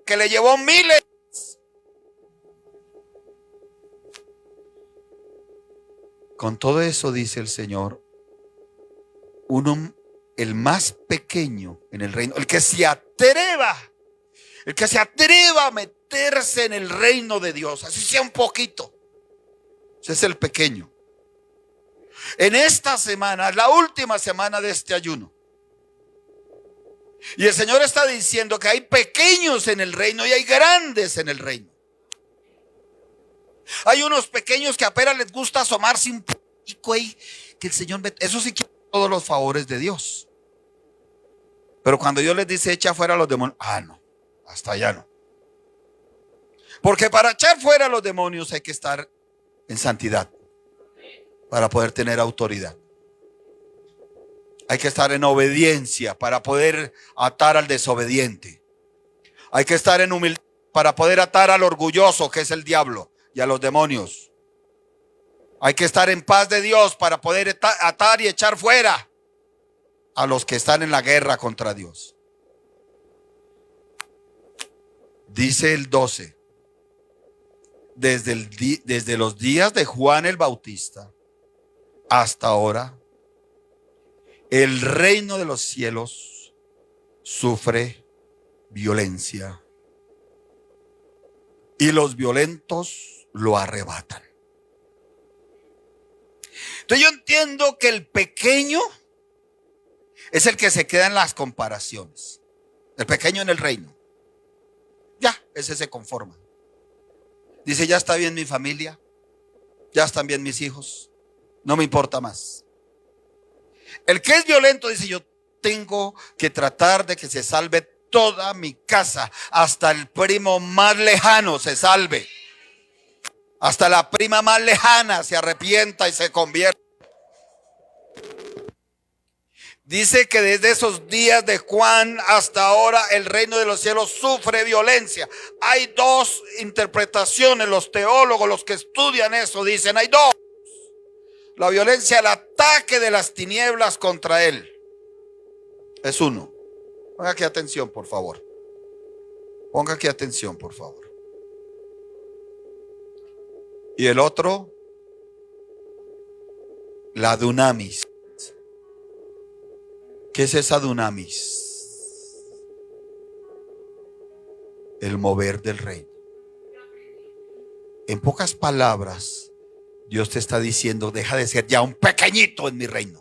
que le llevó miles. Con todo eso, dice el Señor, el más pequeño en el reino, el que se atreva a meterse en el reino de Dios, así sea un poquito, ese es el pequeño. En esta semana, la última semana de este ayuno, y el Señor está diciendo que hay pequeños en el reino y hay grandes en el reino. Hay unos pequeños que apenas les gusta asomarse un poquito ahí, que el Señor, eso sí quiere todos los favores de Dios. Pero cuando Dios les dice echa fuera a los demonios, no, hasta allá no. Porque para echar fuera a los demonios hay que estar en santidad para poder tener autoridad. Hay que estar en obediencia para poder atar al desobediente. Hay que estar en humildad para poder atar al orgulloso, que es el diablo, y a los demonios. Hay que estar en paz de Dios para poder atar y echar fuera a los que están en la guerra contra Dios. Dice el 12. Desde los días de Juan el Bautista hasta ahora, el reino de los cielos sufre violencia y los violentos lo arrebatan. Entonces yo entiendo que el pequeño es el que se queda en las comparaciones. El pequeño en el reino. Ya, ese se conforma. Dice, ya está bien mi familia, ya están bien mis hijos, no me importa más. El que es violento dice, yo tengo que tratar de que se salve toda mi casa, hasta el primo más lejano se salve, hasta la prima más lejana se arrepienta y se convierte. Dice que desde esos días de Juan hasta ahora el reino de los cielos sufre violencia. Hay dos interpretaciones, los teólogos, los que estudian eso, dicen, hay dos. La violencia, el ataque de las tinieblas contra él. Es uno. Ponga aquí atención, por favor. Ponga aquí atención, por favor. Y el otro, la dunamis. ¿Qué es esa dunamis? El mover del reino. En pocas palabras, Dios te está diciendo, deja de ser ya un pequeñito en mi reino.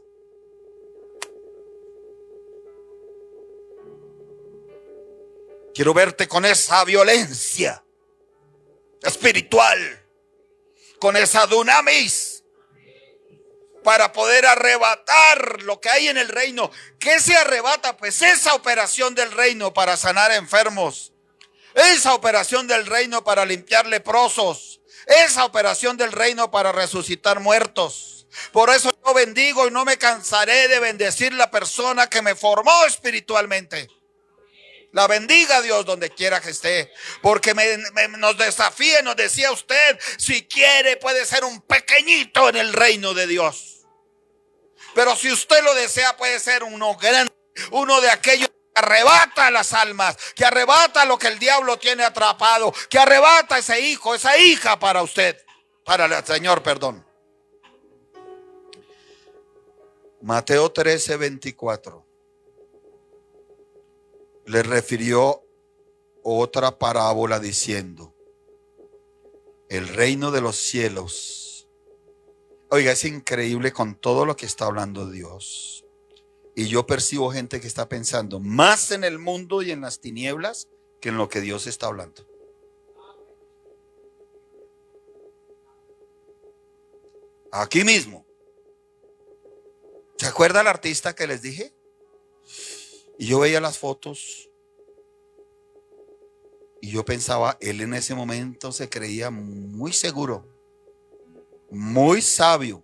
Quiero verte con esa violencia espiritual, con esa dunamis, para poder arrebatar lo que hay en el reino. ¿Qué se arrebata? Pues esa operación del reino para sanar enfermos, Esa operación del reino para limpiar leprosos. Esa operación del reino para resucitar muertos. Por eso yo bendigo y no me cansaré de bendecir la persona que me formó espiritualmente. La bendiga Dios donde quiera que esté. Porque nos desafíe, nos decía usted, si quiere puede ser un pequeñito en el reino de Dios. Pero si usted lo desea puede ser uno grande, uno de aquellos que arrebata las almas, que arrebata lo que el diablo tiene atrapado, que arrebata ese hijo, esa hija para usted, para el Señor, perdón. Mateo 13:24 le refirió otra parábola diciendo: el reino de los cielos. Oiga, es increíble con todo lo que está hablando Dios. Y yo percibo gente que está pensando más en el mundo y en las tinieblas que en lo que Dios está hablando. Aquí mismo. ¿Se acuerda el artista que les dije? Y yo veía las fotos y yo pensaba, él en ese momento se creía muy seguro, muy sabio,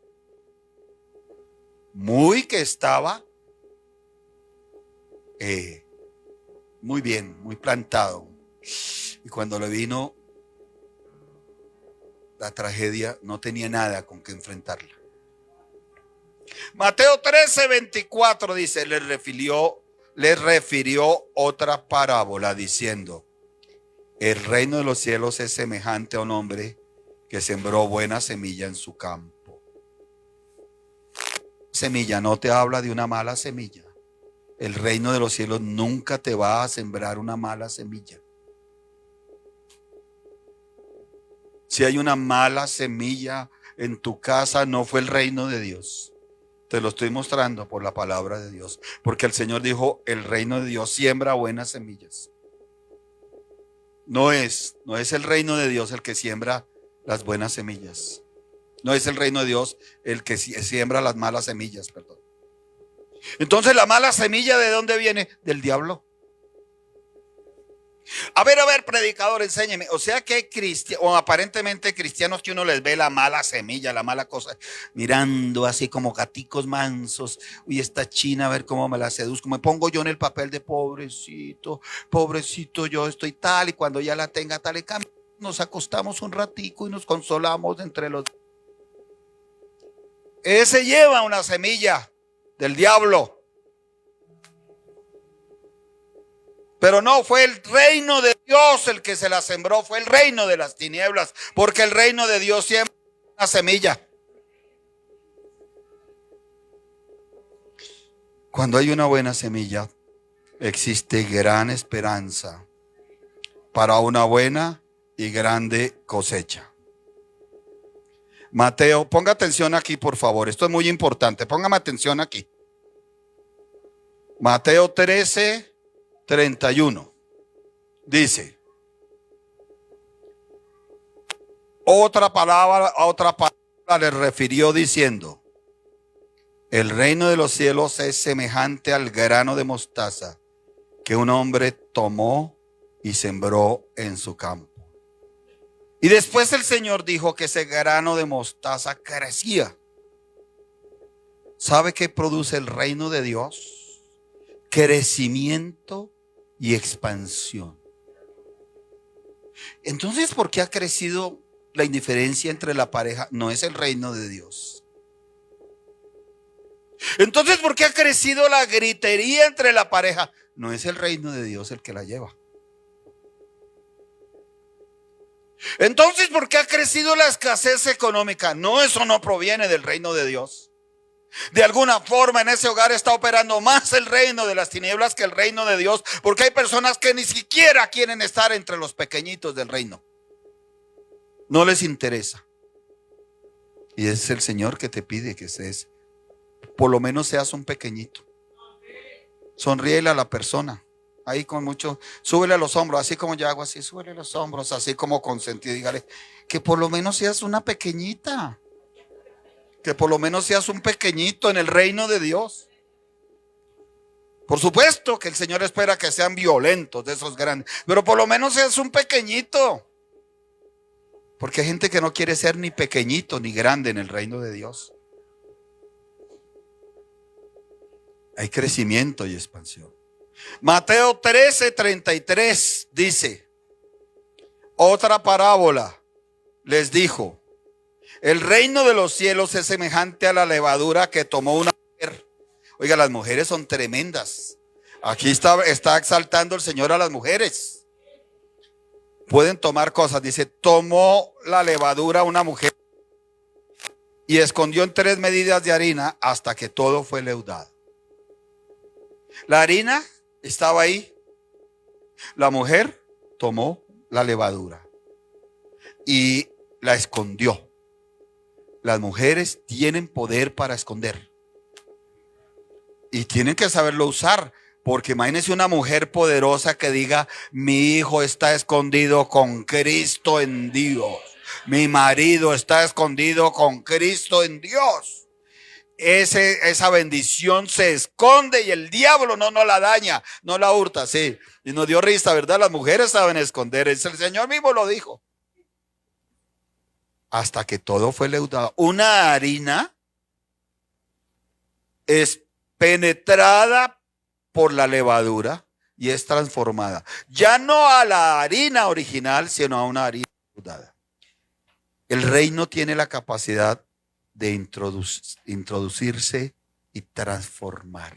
muy que estaba muy bien, muy plantado. Y cuando le vino la tragedia, no tenía nada con que enfrentarla. Mateo 13:24 dice, le refirió otra parábola diciendo: el reino de los cielos es semejante a un hombre que sembró buena semilla en su campo. Semilla no te habla de una mala semilla. El reino de los cielos nunca te va a sembrar una mala semilla. Si hay una mala semilla en tu casa, no fue el reino de Dios. Te lo estoy mostrando por la palabra de Dios. Porque el Señor dijo, el reino de Dios siembra buenas semillas. No es el reino de Dios el que siembra las buenas semillas. No es el reino de Dios el que siembra las malas semillas, perdón. Entonces, ¿la mala semilla de dónde viene? Del diablo. A ver, predicador, enséñeme. O sea que o aparentemente cristianos que uno les ve la mala semilla, la mala cosa, mirando así como gaticos mansos. Uy, esta china, a ver cómo me la seduzco. Me pongo yo en el papel de pobrecito, pobrecito, yo estoy tal, y cuando ya la tenga tal, y cambio, nos acostamos un ratico y nos consolamos entre los. Ese lleva una semilla del diablo. Pero no fue el reino de Dios el que se la sembró, fue el reino de las tinieblas, porque el reino de Dios siembra una semilla. Cuando hay una buena semilla, existe gran esperanza para una buena y grande cosecha. Mateo, ponga atención aquí, por favor. Esto es muy importante. Póngame atención aquí. Mateo 13:31. Dice: otra palabra le refirió diciendo: el reino de los cielos es semejante al grano de mostaza que un hombre tomó y sembró en su campo. Y después el Señor dijo que ese grano de mostaza crecía. ¿Sabe qué produce el reino de Dios? Crecimiento y expansión. Entonces, ¿por qué ha crecido la indiferencia entre la pareja? No es el reino de Dios. Entonces, ¿por qué ha crecido la gritería entre la pareja? No es el reino de Dios el que la lleva. Entonces, ¿por qué ha crecido la escasez económica? No, eso no proviene del reino de Dios. De alguna forma en ese hogar está operando más el reino de las tinieblas que el reino de Dios, porque hay personas que ni siquiera quieren estar entre los pequeñitos del reino. No les interesa. Y es el Señor que te pide que seas, por lo menos seas un pequeñito. Sonríele a la persona. Ahí con mucho, súbele a los hombros, así como yo hago así, súbele a los hombros, así como consentido. Dígale que por lo menos seas una pequeñita. Que por lo menos seas un pequeñito en el reino de Dios. Por supuesto que el Señor espera que sean violentos, de esos grandes, pero por lo menos es un pequeñito. Porque hay gente que no quiere ser ni pequeñito ni grande en el reino de Dios. Hay crecimiento y expansión. Mateo 13:33 dice, otra parábola les dijo, el reino de los cielos es semejante a la levadura que tomó una mujer. Oiga, las mujeres son tremendas. Aquí está exaltando el Señor a las mujeres. Pueden tomar cosas. Dice, tomó la levadura una mujer y escondió en 3 medidas de harina hasta que todo fue leudado. La harina estaba ahí. La mujer tomó la levadura y la escondió. Las mujeres tienen poder para esconder y tienen que saberlo usar, porque imagínense una mujer poderosa que diga, mi hijo está escondido con Cristo en Dios, mi marido está escondido con Cristo en Dios. Esa bendición se esconde y el diablo no la daña, no la hurta. Sí, y nos dio risa, ¿verdad? Las mujeres saben esconder, el Señor mismo lo dijo. Hasta que todo fue leudado. Una harina es penetrada por la levadura y es transformada. Ya no a la harina original, sino a una harina leudada. El reino tiene la capacidad de introducirse y transformar.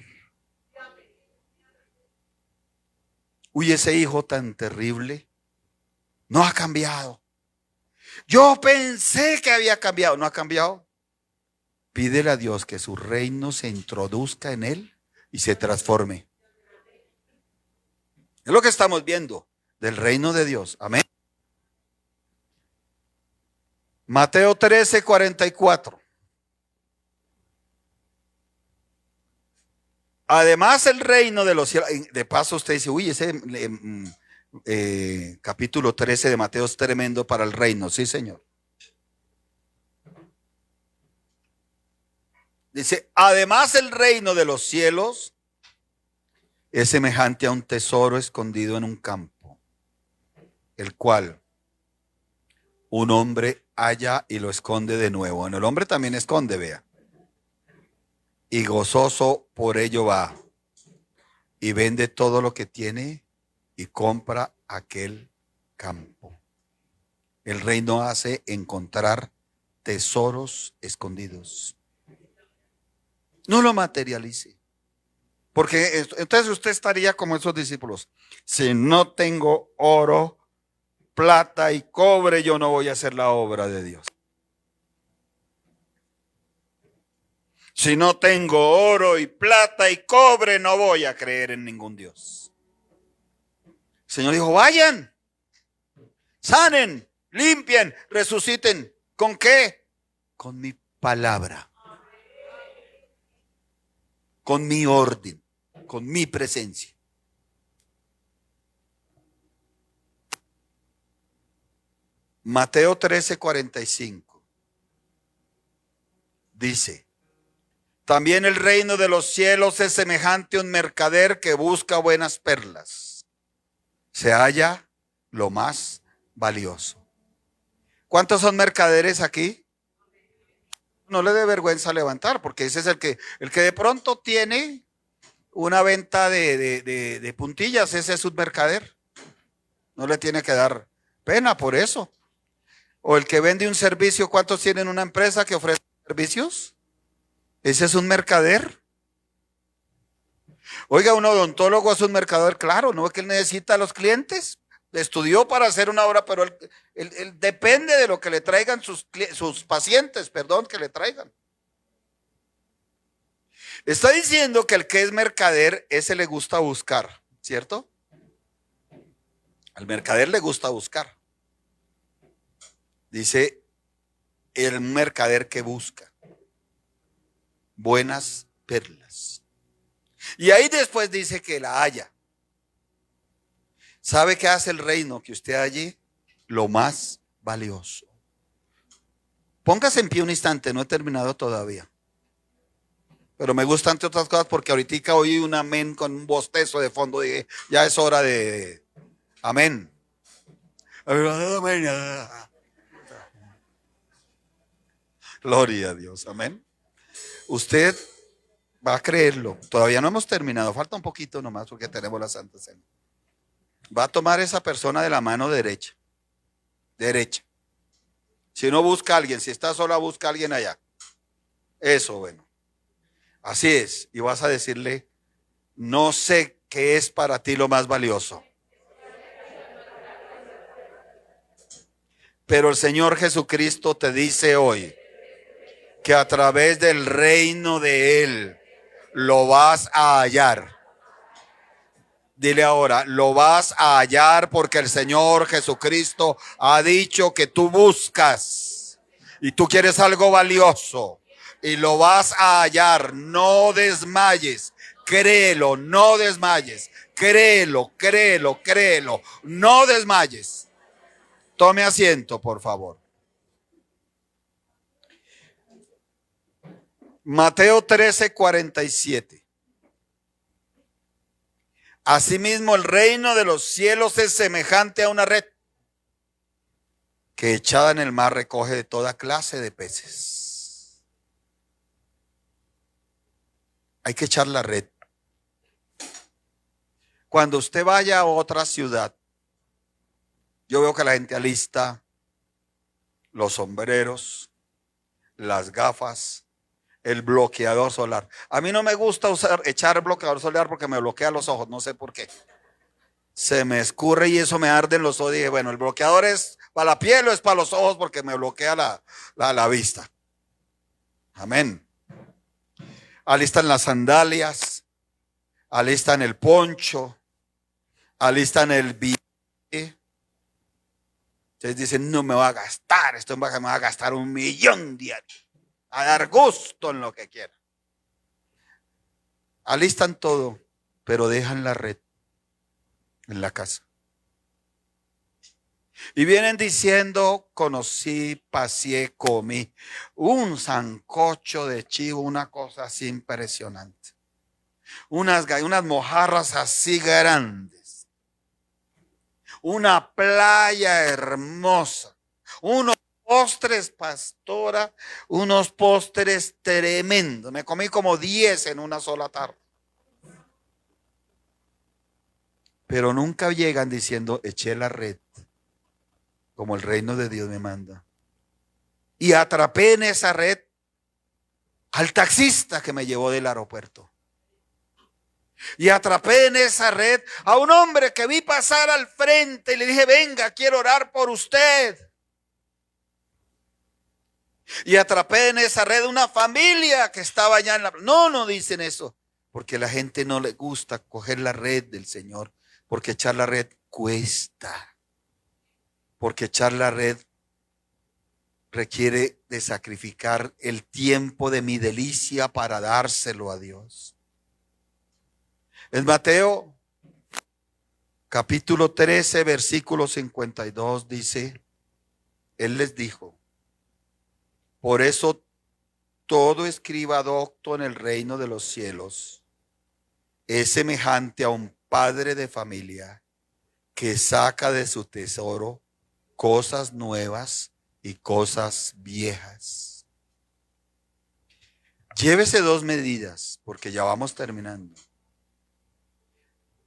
Uy, ese hijo tan terrible no ha cambiado. Yo pensé que había cambiado. ¿No ha cambiado? Pídele a Dios que su reino se introduzca en él y se transforme. Es lo que estamos viendo del reino de Dios. Amén. Mateo 13:44. Además el reino de los cielos. De paso usted dice, uy, ese capítulo 13 de Mateo es tremendo para el reino. Sí, Señor. Dice, además el reino de los cielos es semejante a un tesoro escondido en un campo, el cual un hombre halla y lo esconde de nuevo. Bueno, el hombre también esconde, vea. Y gozoso por ello va y vende todo lo que tiene y compra aquel campo. El reino hace encontrar tesoros escondidos. No lo materialice. Porque entonces usted estaría como esos discípulos. Si no tengo oro, plata y cobre, yo no voy a hacer la obra de Dios. Si no tengo oro y plata y cobre, no voy a creer en ningún Dios. El Señor dijo, vayan, sanen, limpien, resuciten. ¿Con qué? Con mi palabra. Con mi orden, con mi presencia. Mateo 13:45 dice, también el reino de los cielos es semejante a un mercader que busca buenas perlas. Se halla lo más valioso. ¿Cuántos son mercaderes aquí? No le dé vergüenza levantar, porque ese es el que de pronto tiene una venta de puntillas, ese es un mercader. No le tiene que dar pena por eso. O el que vende un servicio, ¿cuántos tienen una empresa que ofrece servicios? Ese es un mercader. Oiga, un odontólogo es un mercader, claro, ¿no? Que él necesita a los clientes. Estudió para hacer una obra, pero él depende de lo que le traigan sus pacientes, que le traigan. Está diciendo que el que es mercader, ese le gusta buscar, ¿cierto? Al mercader le gusta buscar. Dice el mercader que busca buenas perlas. Y ahí después dice que la halla. ¿Sabe qué hace el reino? Que usted halle lo más valioso. Póngase en pie un instante, no he terminado todavía. Pero me gustan entre otras cosas porque ahorita oí un amén con un bostezo de fondo. Dije, ya es hora de amén. Gloria a Dios, amén. Usted va a creerlo. Todavía no hemos terminado, falta un poquito nomás porque tenemos la Santa Cena. Va a tomar esa persona de la mano derecha. Derecha. Si no, busca a alguien. Si está sola, busca a alguien allá. Eso, bueno. Así es. Y vas a decirle, no sé qué es para ti lo más valioso. Pero el Señor Jesucristo te dice hoy que a través del reino de Él lo vas a hallar. Dile ahora, lo vas a hallar porque el Señor Jesucristo ha dicho que tú buscas y tú quieres algo valioso y lo vas a hallar. No desmayes, créelo, no desmayes, créelo, créelo, créelo, no desmayes. Tome asiento, por favor. Mateo 13:47. Asimismo, el reino de los cielos es semejante a una red que echada en el mar recoge de toda clase de peces. Hay que echar la red. Cuando usted vaya a otra ciudad, yo veo que la gente alista los sombreros, las gafas, el bloqueador solar. A mí no me gusta echar bloqueador solar porque me bloquea los ojos, no sé por qué. Se me escurre y eso me arde en los ojos. Dije, bueno, el bloqueador es para la piel o es para los ojos porque me bloquea la vista. Amén. Alistan las sandalias, alistan el poncho, alistan el billete. Ustedes dicen, no me va a gastar, esto me va a gastar 1.000.000 diario. A dar gusto en lo que quiera. Alistan todo, pero dejan la red en la casa. Y vienen diciendo, conocí, paseé, comí un sancocho de chivo, una cosa así impresionante. Unas mojarras así grandes. Una playa hermosa. Unos postres, pastora, unos postres tremendos. Me comí como 10 en una sola tarde. Pero nunca llegan diciendo, eché la red, como el reino de Dios me manda. Y atrapé en esa red al taxista que me llevó del aeropuerto. Y atrapé en esa red a un hombre que vi pasar al frente y le dije, venga, quiero orar por usted. Y atrapé en esa red una familia que estaba allá en la... No dicen eso, porque a la gente no le gusta coger la red del Señor, porque echar la red cuesta. Porque echar la red requiere de sacrificar el tiempo de mi delicia para dárselo a Dios. En Mateo capítulo 13, versículo 52 dice, Él les dijo, por eso todo escriba docto en el reino de los cielos es semejante a un padre de familia que saca de su tesoro cosas nuevas y cosas viejas. Llévese 2 medidas, porque ya vamos terminando.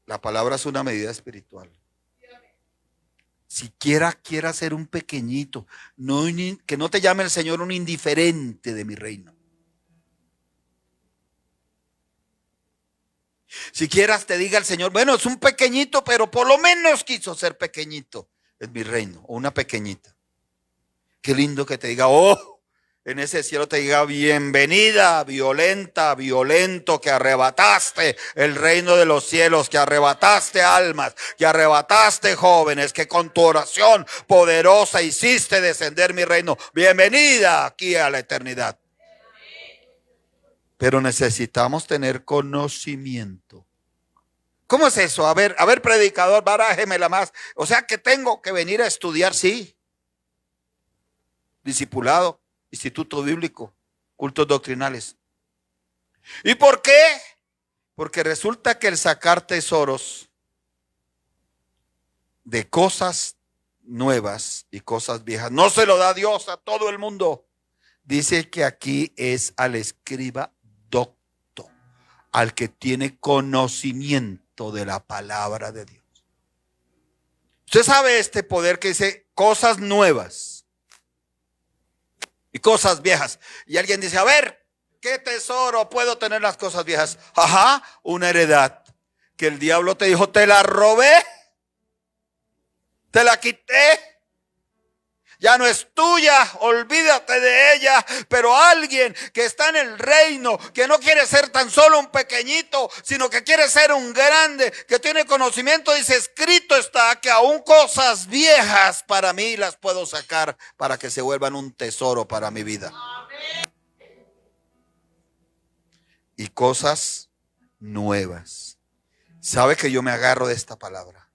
La palabra es una medida espiritual. Siquiera quiera ser un pequeñito, que no te llame el Señor un indiferente de mi reino. Si quieras te diga el Señor, bueno, es un pequeñito, pero por lo menos quiso ser pequeñito en mi reino, o una pequeñita. Qué lindo que te diga, oh, en ese cielo te diga, bienvenida, violenta, violento, que arrebataste el reino de los cielos, que arrebataste almas, que arrebataste jóvenes, que con tu oración poderosa hiciste descender mi reino. Bienvenida aquí a la eternidad. Pero necesitamos tener conocimiento. ¿Cómo es eso? A ver, predicador, barájemela más. O sea que tengo que venir a estudiar, sí. Discipulado, instituto bíblico, cultos doctrinales. ¿Y por qué? Porque resulta que el sacar tesoros de cosas nuevas y cosas viejas no se lo da Dios a todo el mundo. Dice que aquí es al escriba docto, al que tiene conocimiento de la palabra de Dios. Usted sabe este poder que dice cosas nuevas y cosas viejas. Y alguien dice, a ver, ¿qué tesoro puedo tener las cosas viejas? Ajá, una heredad que el diablo te dijo, te la robé, te la quité. Ya no es tuya, olvídate de ella. Pero alguien que está en el reino, que no quiere ser tan solo un pequeñito, sino que quiere ser un grande, que tiene conocimiento, dice, escrito está que aún cosas viejas para mí las puedo sacar para que se vuelvan un tesoro para mi vida. Y cosas nuevas. ¿Sabe que yo me agarro de esta palabra?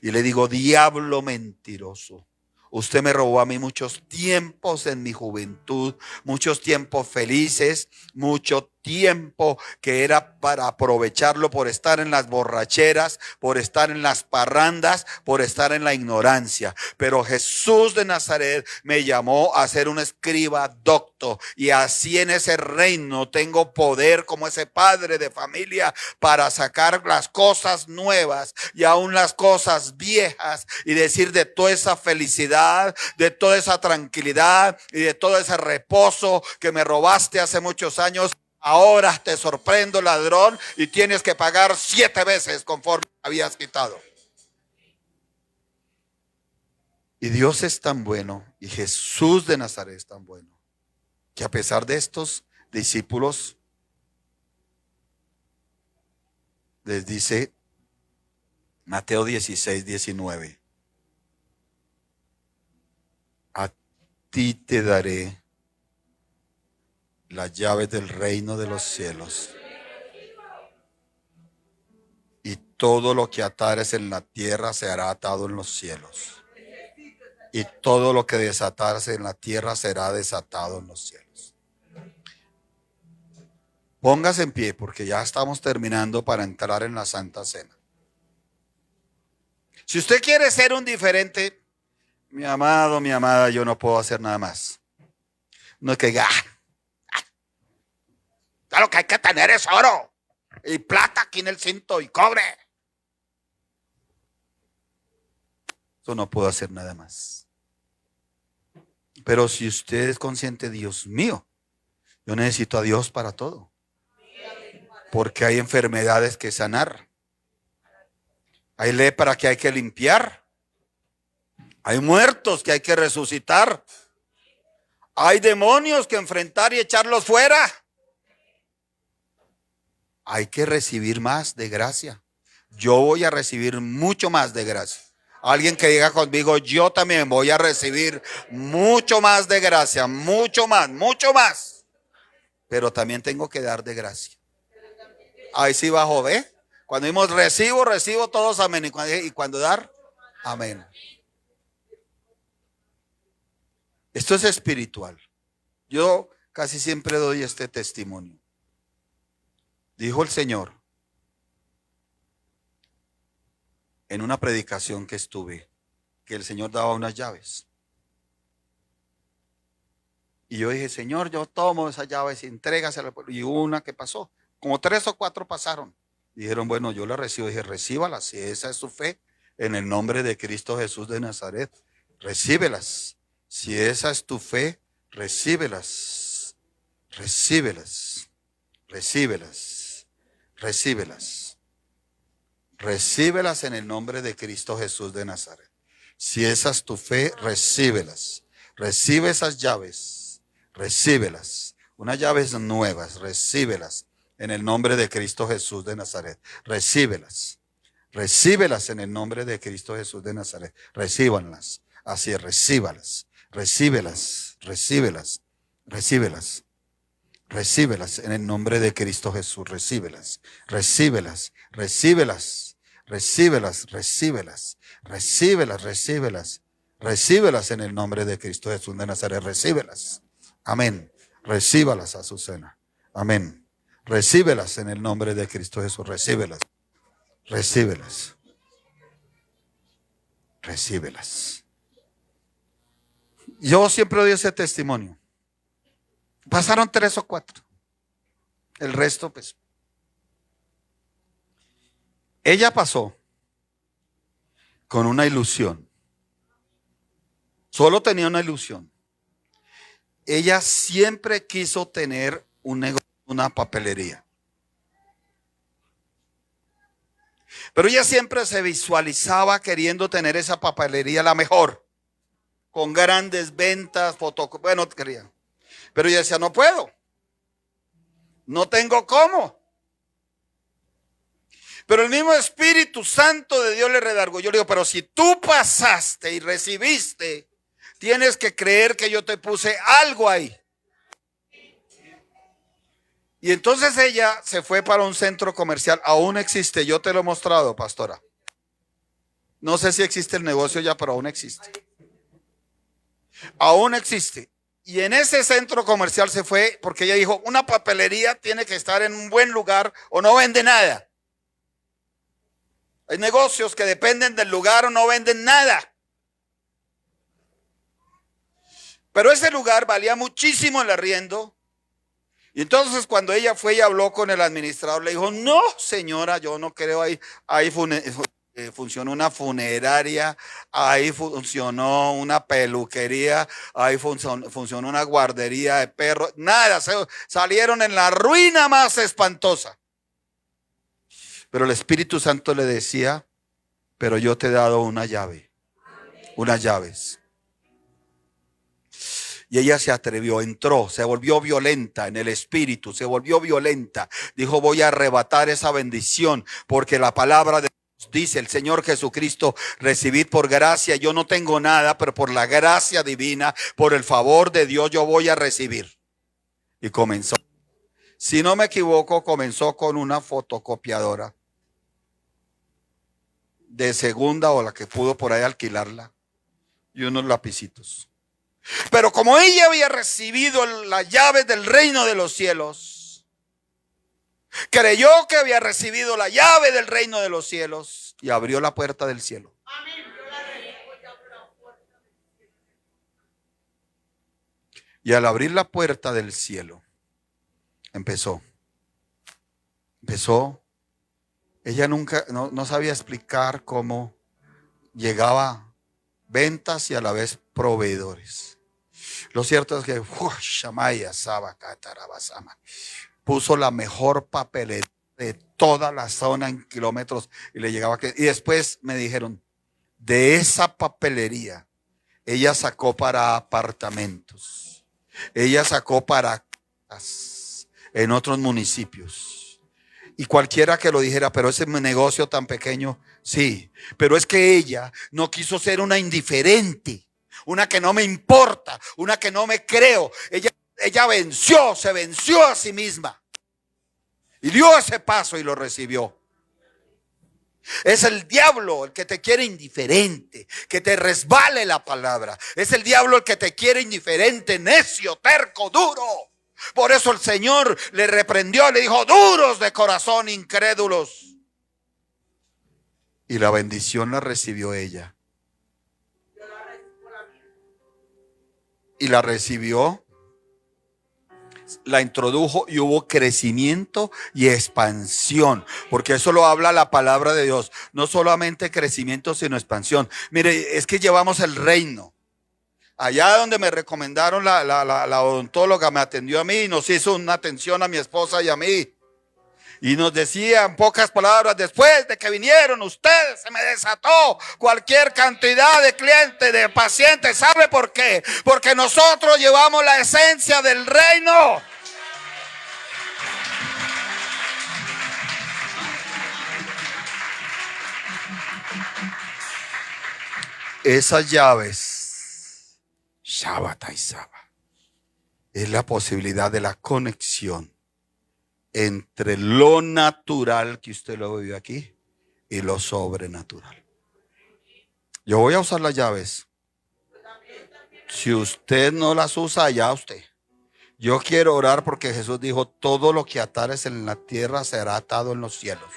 Y le digo, diablo mentiroso. Usted me robó a mí muchos tiempos en mi juventud, muchos tiempos felices, mucho tiempo que era para aprovecharlo por estar en las borracheras, por estar en las parrandas, por estar en la ignorancia. Pero Jesús de Nazaret me llamó a ser un escriba docto, y así en ese reino tengo poder como ese padre de familia para sacar las cosas nuevas y aún las cosas viejas y decir de toda esa felicidad, de toda esa tranquilidad y de todo ese reposo que me robaste hace muchos años. Ahora te sorprendo, ladrón, y tienes que pagar 7 veces conforme habías quitado. Y Dios es tan bueno, y Jesús de Nazaret es tan bueno, que a pesar de estos discípulos, les dice Mateo 16, 19, a ti te daré las llaves del reino de los cielos, y todo lo que atares en la tierra será atado en los cielos, y todo lo que desatarse en la tierra será desatado en los cielos. Póngase en pie porque ya estamos terminando para entrar en la Santa Cena. Si usted quiere ser un diferente, mi amado, mi amada, yo no puedo hacer nada más. No es que ya lo que hay que tener es oro y plata aquí en el cinto y cobre. Yo no puedo hacer nada más. Pero si usted es consciente, Dios mío, yo necesito a Dios para todo. Porque hay enfermedades que sanar. Hay lepra que hay que limpiar. Hay muertos que hay que resucitar. Hay demonios que enfrentar y echarlos fuera. Hay que recibir más de gracia. Yo voy a recibir mucho más de gracia. Alguien que diga conmigo, yo también voy a recibir mucho más de gracia, mucho más, mucho más. Pero también tengo que dar de gracia. Ahí sí bajo, ¿ve? Cuando dimos recibo, todos amén. Y cuando dar, amén. Esto es espiritual. Yo casi siempre doy este testimonio. Dijo el Señor en una predicación que estuve, que el Señor daba unas llaves. Y yo dije, Señor, yo tomo esas llaves y entrégaselas. Y una que pasó, como 3 o 4 pasaron. Dijeron, bueno, yo la recibo. Dije, recíbalas, si esa es su fe, en el nombre de Cristo Jesús de Nazaret, recíbelas. Si esa es tu fe, recíbelas, recíbelas, recíbelas, recíbelas. Recíbelas en el nombre de Cristo Jesús de Nazaret. Si esa es tu fe, recíbelas. Recibe esas llaves, recíbelas. Unas llaves nuevas, recíbelas en el nombre de Cristo Jesús de Nazaret. Recíbelas. Recíbelas en el nombre de Cristo Jesús de Nazaret. Recíbanlas. Así es, recíbalas. Recíbelas, recíbelas, recíbelas. Recíbelas en el nombre de Cristo Jesús. Recíbelas, recíbelas, recíbelas, recíbelas, recíbelas, recíbelas, recíbelas, recíbelas en el nombre de Cristo Jesús de Nazaret. Recíbelas. Amén. Recíbalas, Azucena. Amén. Recíbelas en el nombre de Cristo Jesús. Recíbelas. Recíbelas. Recíbelas. Yo siempre doy ese testimonio. Pasaron 3 o 4. El resto, pues. Ella pasó con una ilusión. Solo tenía una ilusión. Ella siempre quiso tener un negocio, una papelería. Pero ella siempre se visualizaba queriendo tener esa papelería la mejor, con grandes ventas, bueno, quería. Pero ella decía, no puedo, no tengo cómo. Pero el mismo Espíritu Santo de Dios le redarguyó. Yo le digo, pero si tú pasaste y recibiste, tienes que creer que yo te puse algo ahí. Y entonces ella se fue para un centro comercial. Aún existe, yo te lo he mostrado, pastora. No sé si existe el negocio ya, pero aún existe. Aún existe. Y en ese centro comercial se fue porque ella dijo, una papelería tiene que estar en un buen lugar o no vende nada. Hay negocios que dependen del lugar o no venden nada. Pero ese lugar valía muchísimo el arriendo. Y entonces cuando ella fue y habló con el administrador, le dijo, no señora, yo no creo ahí. Ahí funcionó una funeraria, ahí funcionó una peluquería, ahí funcionó una guardería de perros. Nada, salieron en la ruina más espantosa. Pero el Espíritu Santo le decía, pero yo te he dado una llave, unas llaves. Y ella se atrevió, entró, se volvió violenta en el espíritu, se volvió violenta. Dijo, voy a arrebatar esa bendición, porque la palabra de Dios dice, el Señor Jesucristo, recibid por gracia. Yo no tengo nada, pero por la gracia divina, por el favor de Dios, yo voy a recibir. Y comenzó. Si no me equivoco, comenzó con una fotocopiadora de segunda o la que pudo por ahí alquilarla y unos lapicitos. Pero como ella había recibido las llaves del reino de los cielos, creyó que había recibido la llave del reino de los cielos y abrió la puerta del cielo. Y al abrir la puerta del cielo, empezó. Ella nunca, no sabía explicar cómo llegaba ventas y a la vez proveedores. Lo cierto es que puso la mejor papelería de toda la zona en kilómetros y le llegaba. Y después me dijeron, de esa papelería, ella sacó para apartamentos, ella sacó para casas en otros municipios. Y cualquiera que lo dijera, pero ese negocio tan pequeño, sí, pero es que ella no quiso ser una indiferente. Una que no me importa, una que no me creo. Ella se venció a sí misma. Y dio ese paso y lo recibió. Es el diablo el que te quiere indiferente, que te resbale la palabra. Es el diablo el que te quiere indiferente, necio, terco, duro. Por eso el Señor le reprendió, le dijo, duros de corazón, incrédulos. Y la bendición la recibió ella. Y la recibió, la introdujo y hubo crecimiento y expansión, porque eso lo habla la palabra de Dios, no solamente crecimiento sino expansión. Mire, es que llevamos el reino. Allá donde me recomendaron la odontóloga me atendió a mí y nos hizo una atención a mi esposa y a mí. Y nos decía en pocas palabras, después de que vinieron ustedes, se me desató cualquier cantidad de clientes, de pacientes. ¿Sabe por qué? Porque nosotros llevamos la esencia del reino. Esas llaves, Shabbat y Saba, es la posibilidad de la conexión entre lo natural que usted lo vive aquí y lo sobrenatural. Yo voy a usar las llaves. Si usted no las usa, allá usted. Yo quiero orar porque Jesús dijo, todo lo que atares en la tierra será atado en los cielos.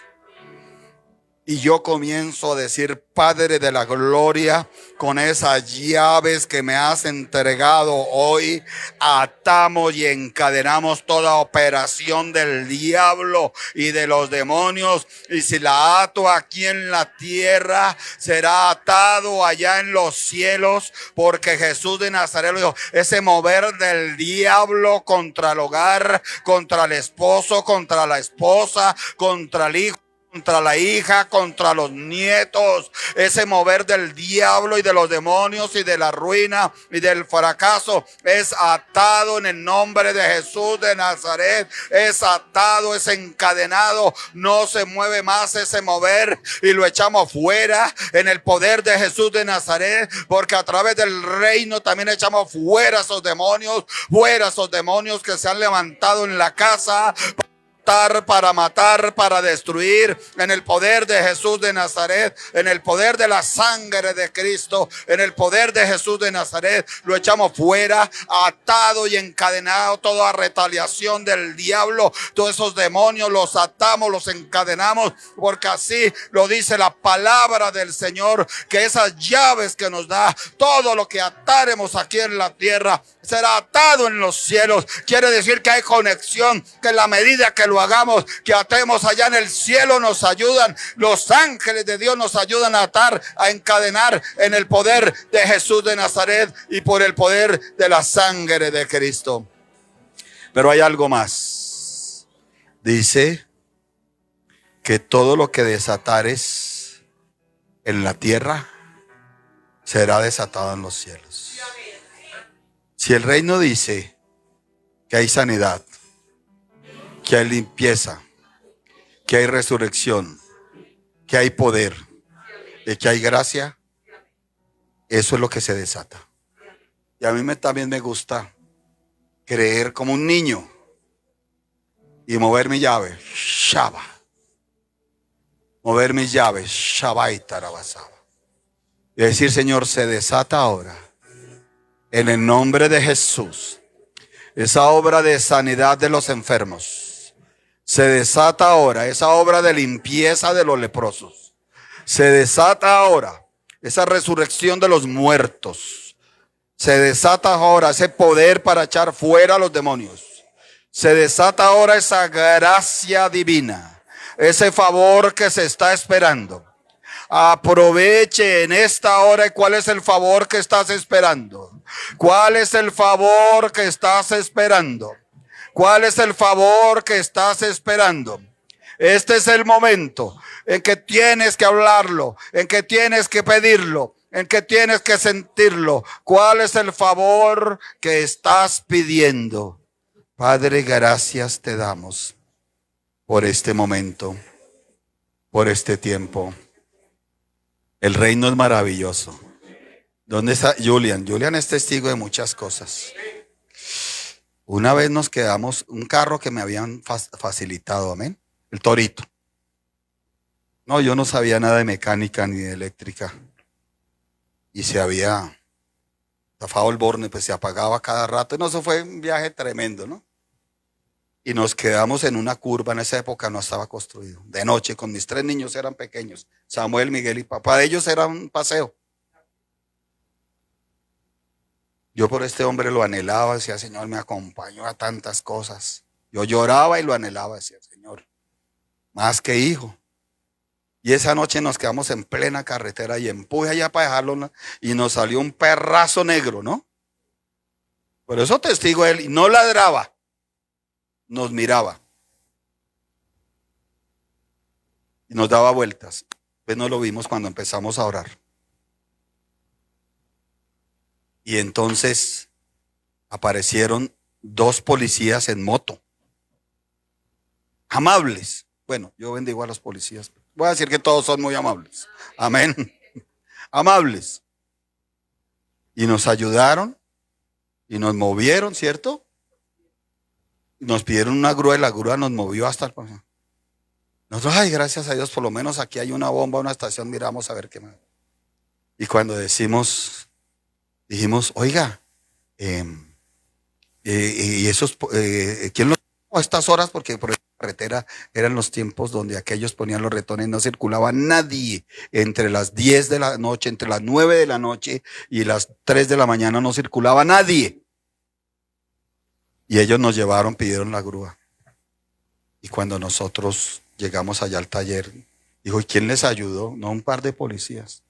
Y yo comienzo a decir, Padre de la gloria, con esas llaves que me has entregado hoy, atamos y encadenamos toda operación del diablo y de los demonios. Y si la ato aquí en la tierra, será atado allá en los cielos, porque Jesús de Nazaret lo dijo, ese mover del diablo contra el hogar, contra el esposo, contra la esposa, contra el hijo, contra la hija, contra los nietos, ese mover del diablo y de los demonios y de la ruina y del fracaso es atado en el nombre de Jesús de Nazaret. Es atado, es encadenado, no se mueve más ese mover y lo echamos fuera en el poder de Jesús de Nazaret, porque a través del reino también echamos fuera esos demonios que se han levantado en la casa para matar, para destruir, en el poder de Jesús de Nazaret, en el poder de la sangre de Cristo, en el poder de Jesús de Nazaret, lo echamos fuera, atado y encadenado. Toda retaliación del diablo, todos esos demonios los atamos, los encadenamos, porque así lo dice la palabra del Señor, que esas llaves que nos da, todo lo que ataremos aquí en la tierra será atado en los cielos. Quiere decir que hay conexión, que en la medida que lo hagamos, que atemos allá en el cielo, nos ayudan, los ángeles de Dios nos ayudan a atar, a encadenar en el poder de Jesús de Nazaret y por el poder de la sangre de Cristo. Pero hay algo más. Dice que todo lo que desatares en la tierra será desatado en los cielos. Si el reino dice que hay sanidad, que hay limpieza, que hay resurrección, que hay poder y que hay gracia, eso es lo que se desata. Y a mí también me gusta creer como un niño y mover mi llave, Shaba. Mover mis llaves, Shaba y Tarabasaba. Y decir, Señor, se desata ahora, en el nombre de Jesús, esa obra de sanidad de los enfermos. Se desata ahora esa obra de limpieza de los leprosos. Se desata ahora esa resurrección de los muertos. Se desata ahora ese poder para echar fuera a los demonios. Se desata ahora esa gracia divina, ese favor que se está esperando. Aproveche en esta hora. ¿Y cuál es el favor que estás esperando? ¿Cuál es el favor que estás esperando? ¿Cuál es el favor que estás esperando? Este es el momento en que tienes que hablarlo, en que tienes que pedirlo, en que tienes que sentirlo. ¿Cuál es el favor que estás pidiendo? Padre, gracias te damos por este momento, por este tiempo. El reino es maravilloso. ¿Dónde está Julian? Julian es testigo de muchas cosas. Una vez nos quedamos, un carro que me habían facilitado, amén, el Torito. No, yo no sabía nada de mecánica ni de eléctrica. Y se había zafado el borne, pues se apagaba cada rato. Y no, eso fue un viaje tremendo, ¿no? Y nos quedamos en una curva, en esa época no estaba construido. De noche, con mis 3 niños, eran pequeños. Samuel, Miguel y papá de ellos, era un paseo. Yo por este hombre lo anhelaba, decía, Señor, me acompañó a tantas cosas. Yo lloraba y lo anhelaba, decía, Señor, más que hijo. Y esa noche nos quedamos en plena carretera y empuje allá para dejarlo, y nos salió un perrazo negro, ¿no? Por eso testigo él, y no ladraba, nos miraba y nos daba vueltas. Pues no lo vimos cuando empezamos a orar. Y entonces aparecieron 2 policías en moto, amables. Bueno, yo bendigo a los policías. Voy a decir que todos son muy amables. Amén. Amables. Y nos ayudaron y nos movieron, ¿cierto? Nos pidieron una grúa y la grúa nos movió hasta el... Nosotros, ay, gracias a Dios, por lo menos aquí hay una bomba, una estación, miramos a ver qué más. Y cuando dijimos, oiga, y Y esos, ¿quién los a estas horas? Porque por la carretera eran los tiempos donde aquellos ponían los retones, no circulaba nadie entre las 10 de la noche, entre las 9 de la noche y las 3 de la mañana no circulaba nadie. Y ellos nos llevaron, pidieron la grúa. Y cuando nosotros llegamos allá al taller, dijo, ¿y quién les ayudó? No, un par de policías.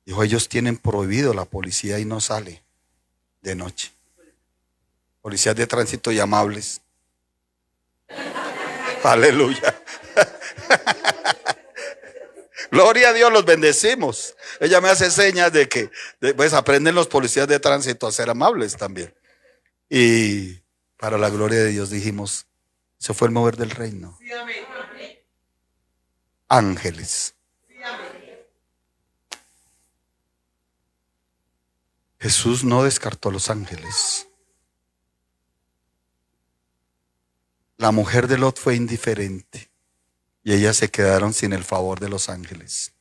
Dijo, ellos tienen prohibido la policía y no sale de noche. Policías de tránsito y amables. Aleluya. Gloria a Dios, los bendecimos. Ella me hace señas de que pues aprenden los policías de tránsito a ser amables también. Y para la gloria de Dios dijimos, eso fue el mover del reino. Ángeles. Jesús no descartó a los ángeles. La mujer de Lot fue indiferente y ellas se quedaron sin el favor de los ángeles.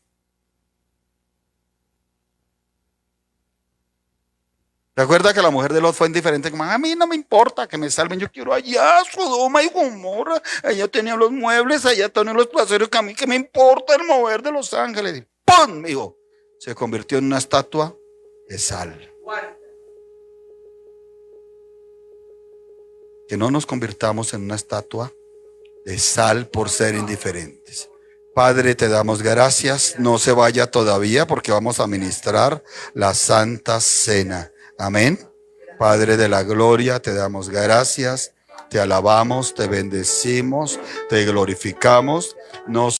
¿Te acuerdas que la mujer de Lot fue indiferente? Como, a mí no me importa que me salven, yo quiero allá, Sodoma y Gomorra, allá tenía los muebles, allá tenía los placeres, que a mí que me importa el mover de los ángeles. Y ¡pum! Mijo, se convirtió en una estatua de sal. Que no nos convirtamos en una estatua de sal por ser indiferentes. Padre, te damos gracias. No se vaya todavía porque vamos a ministrar la Santa Cena. Amén. Padre de la gloria, te damos gracias. Te alabamos, te bendecimos, te glorificamos. Nos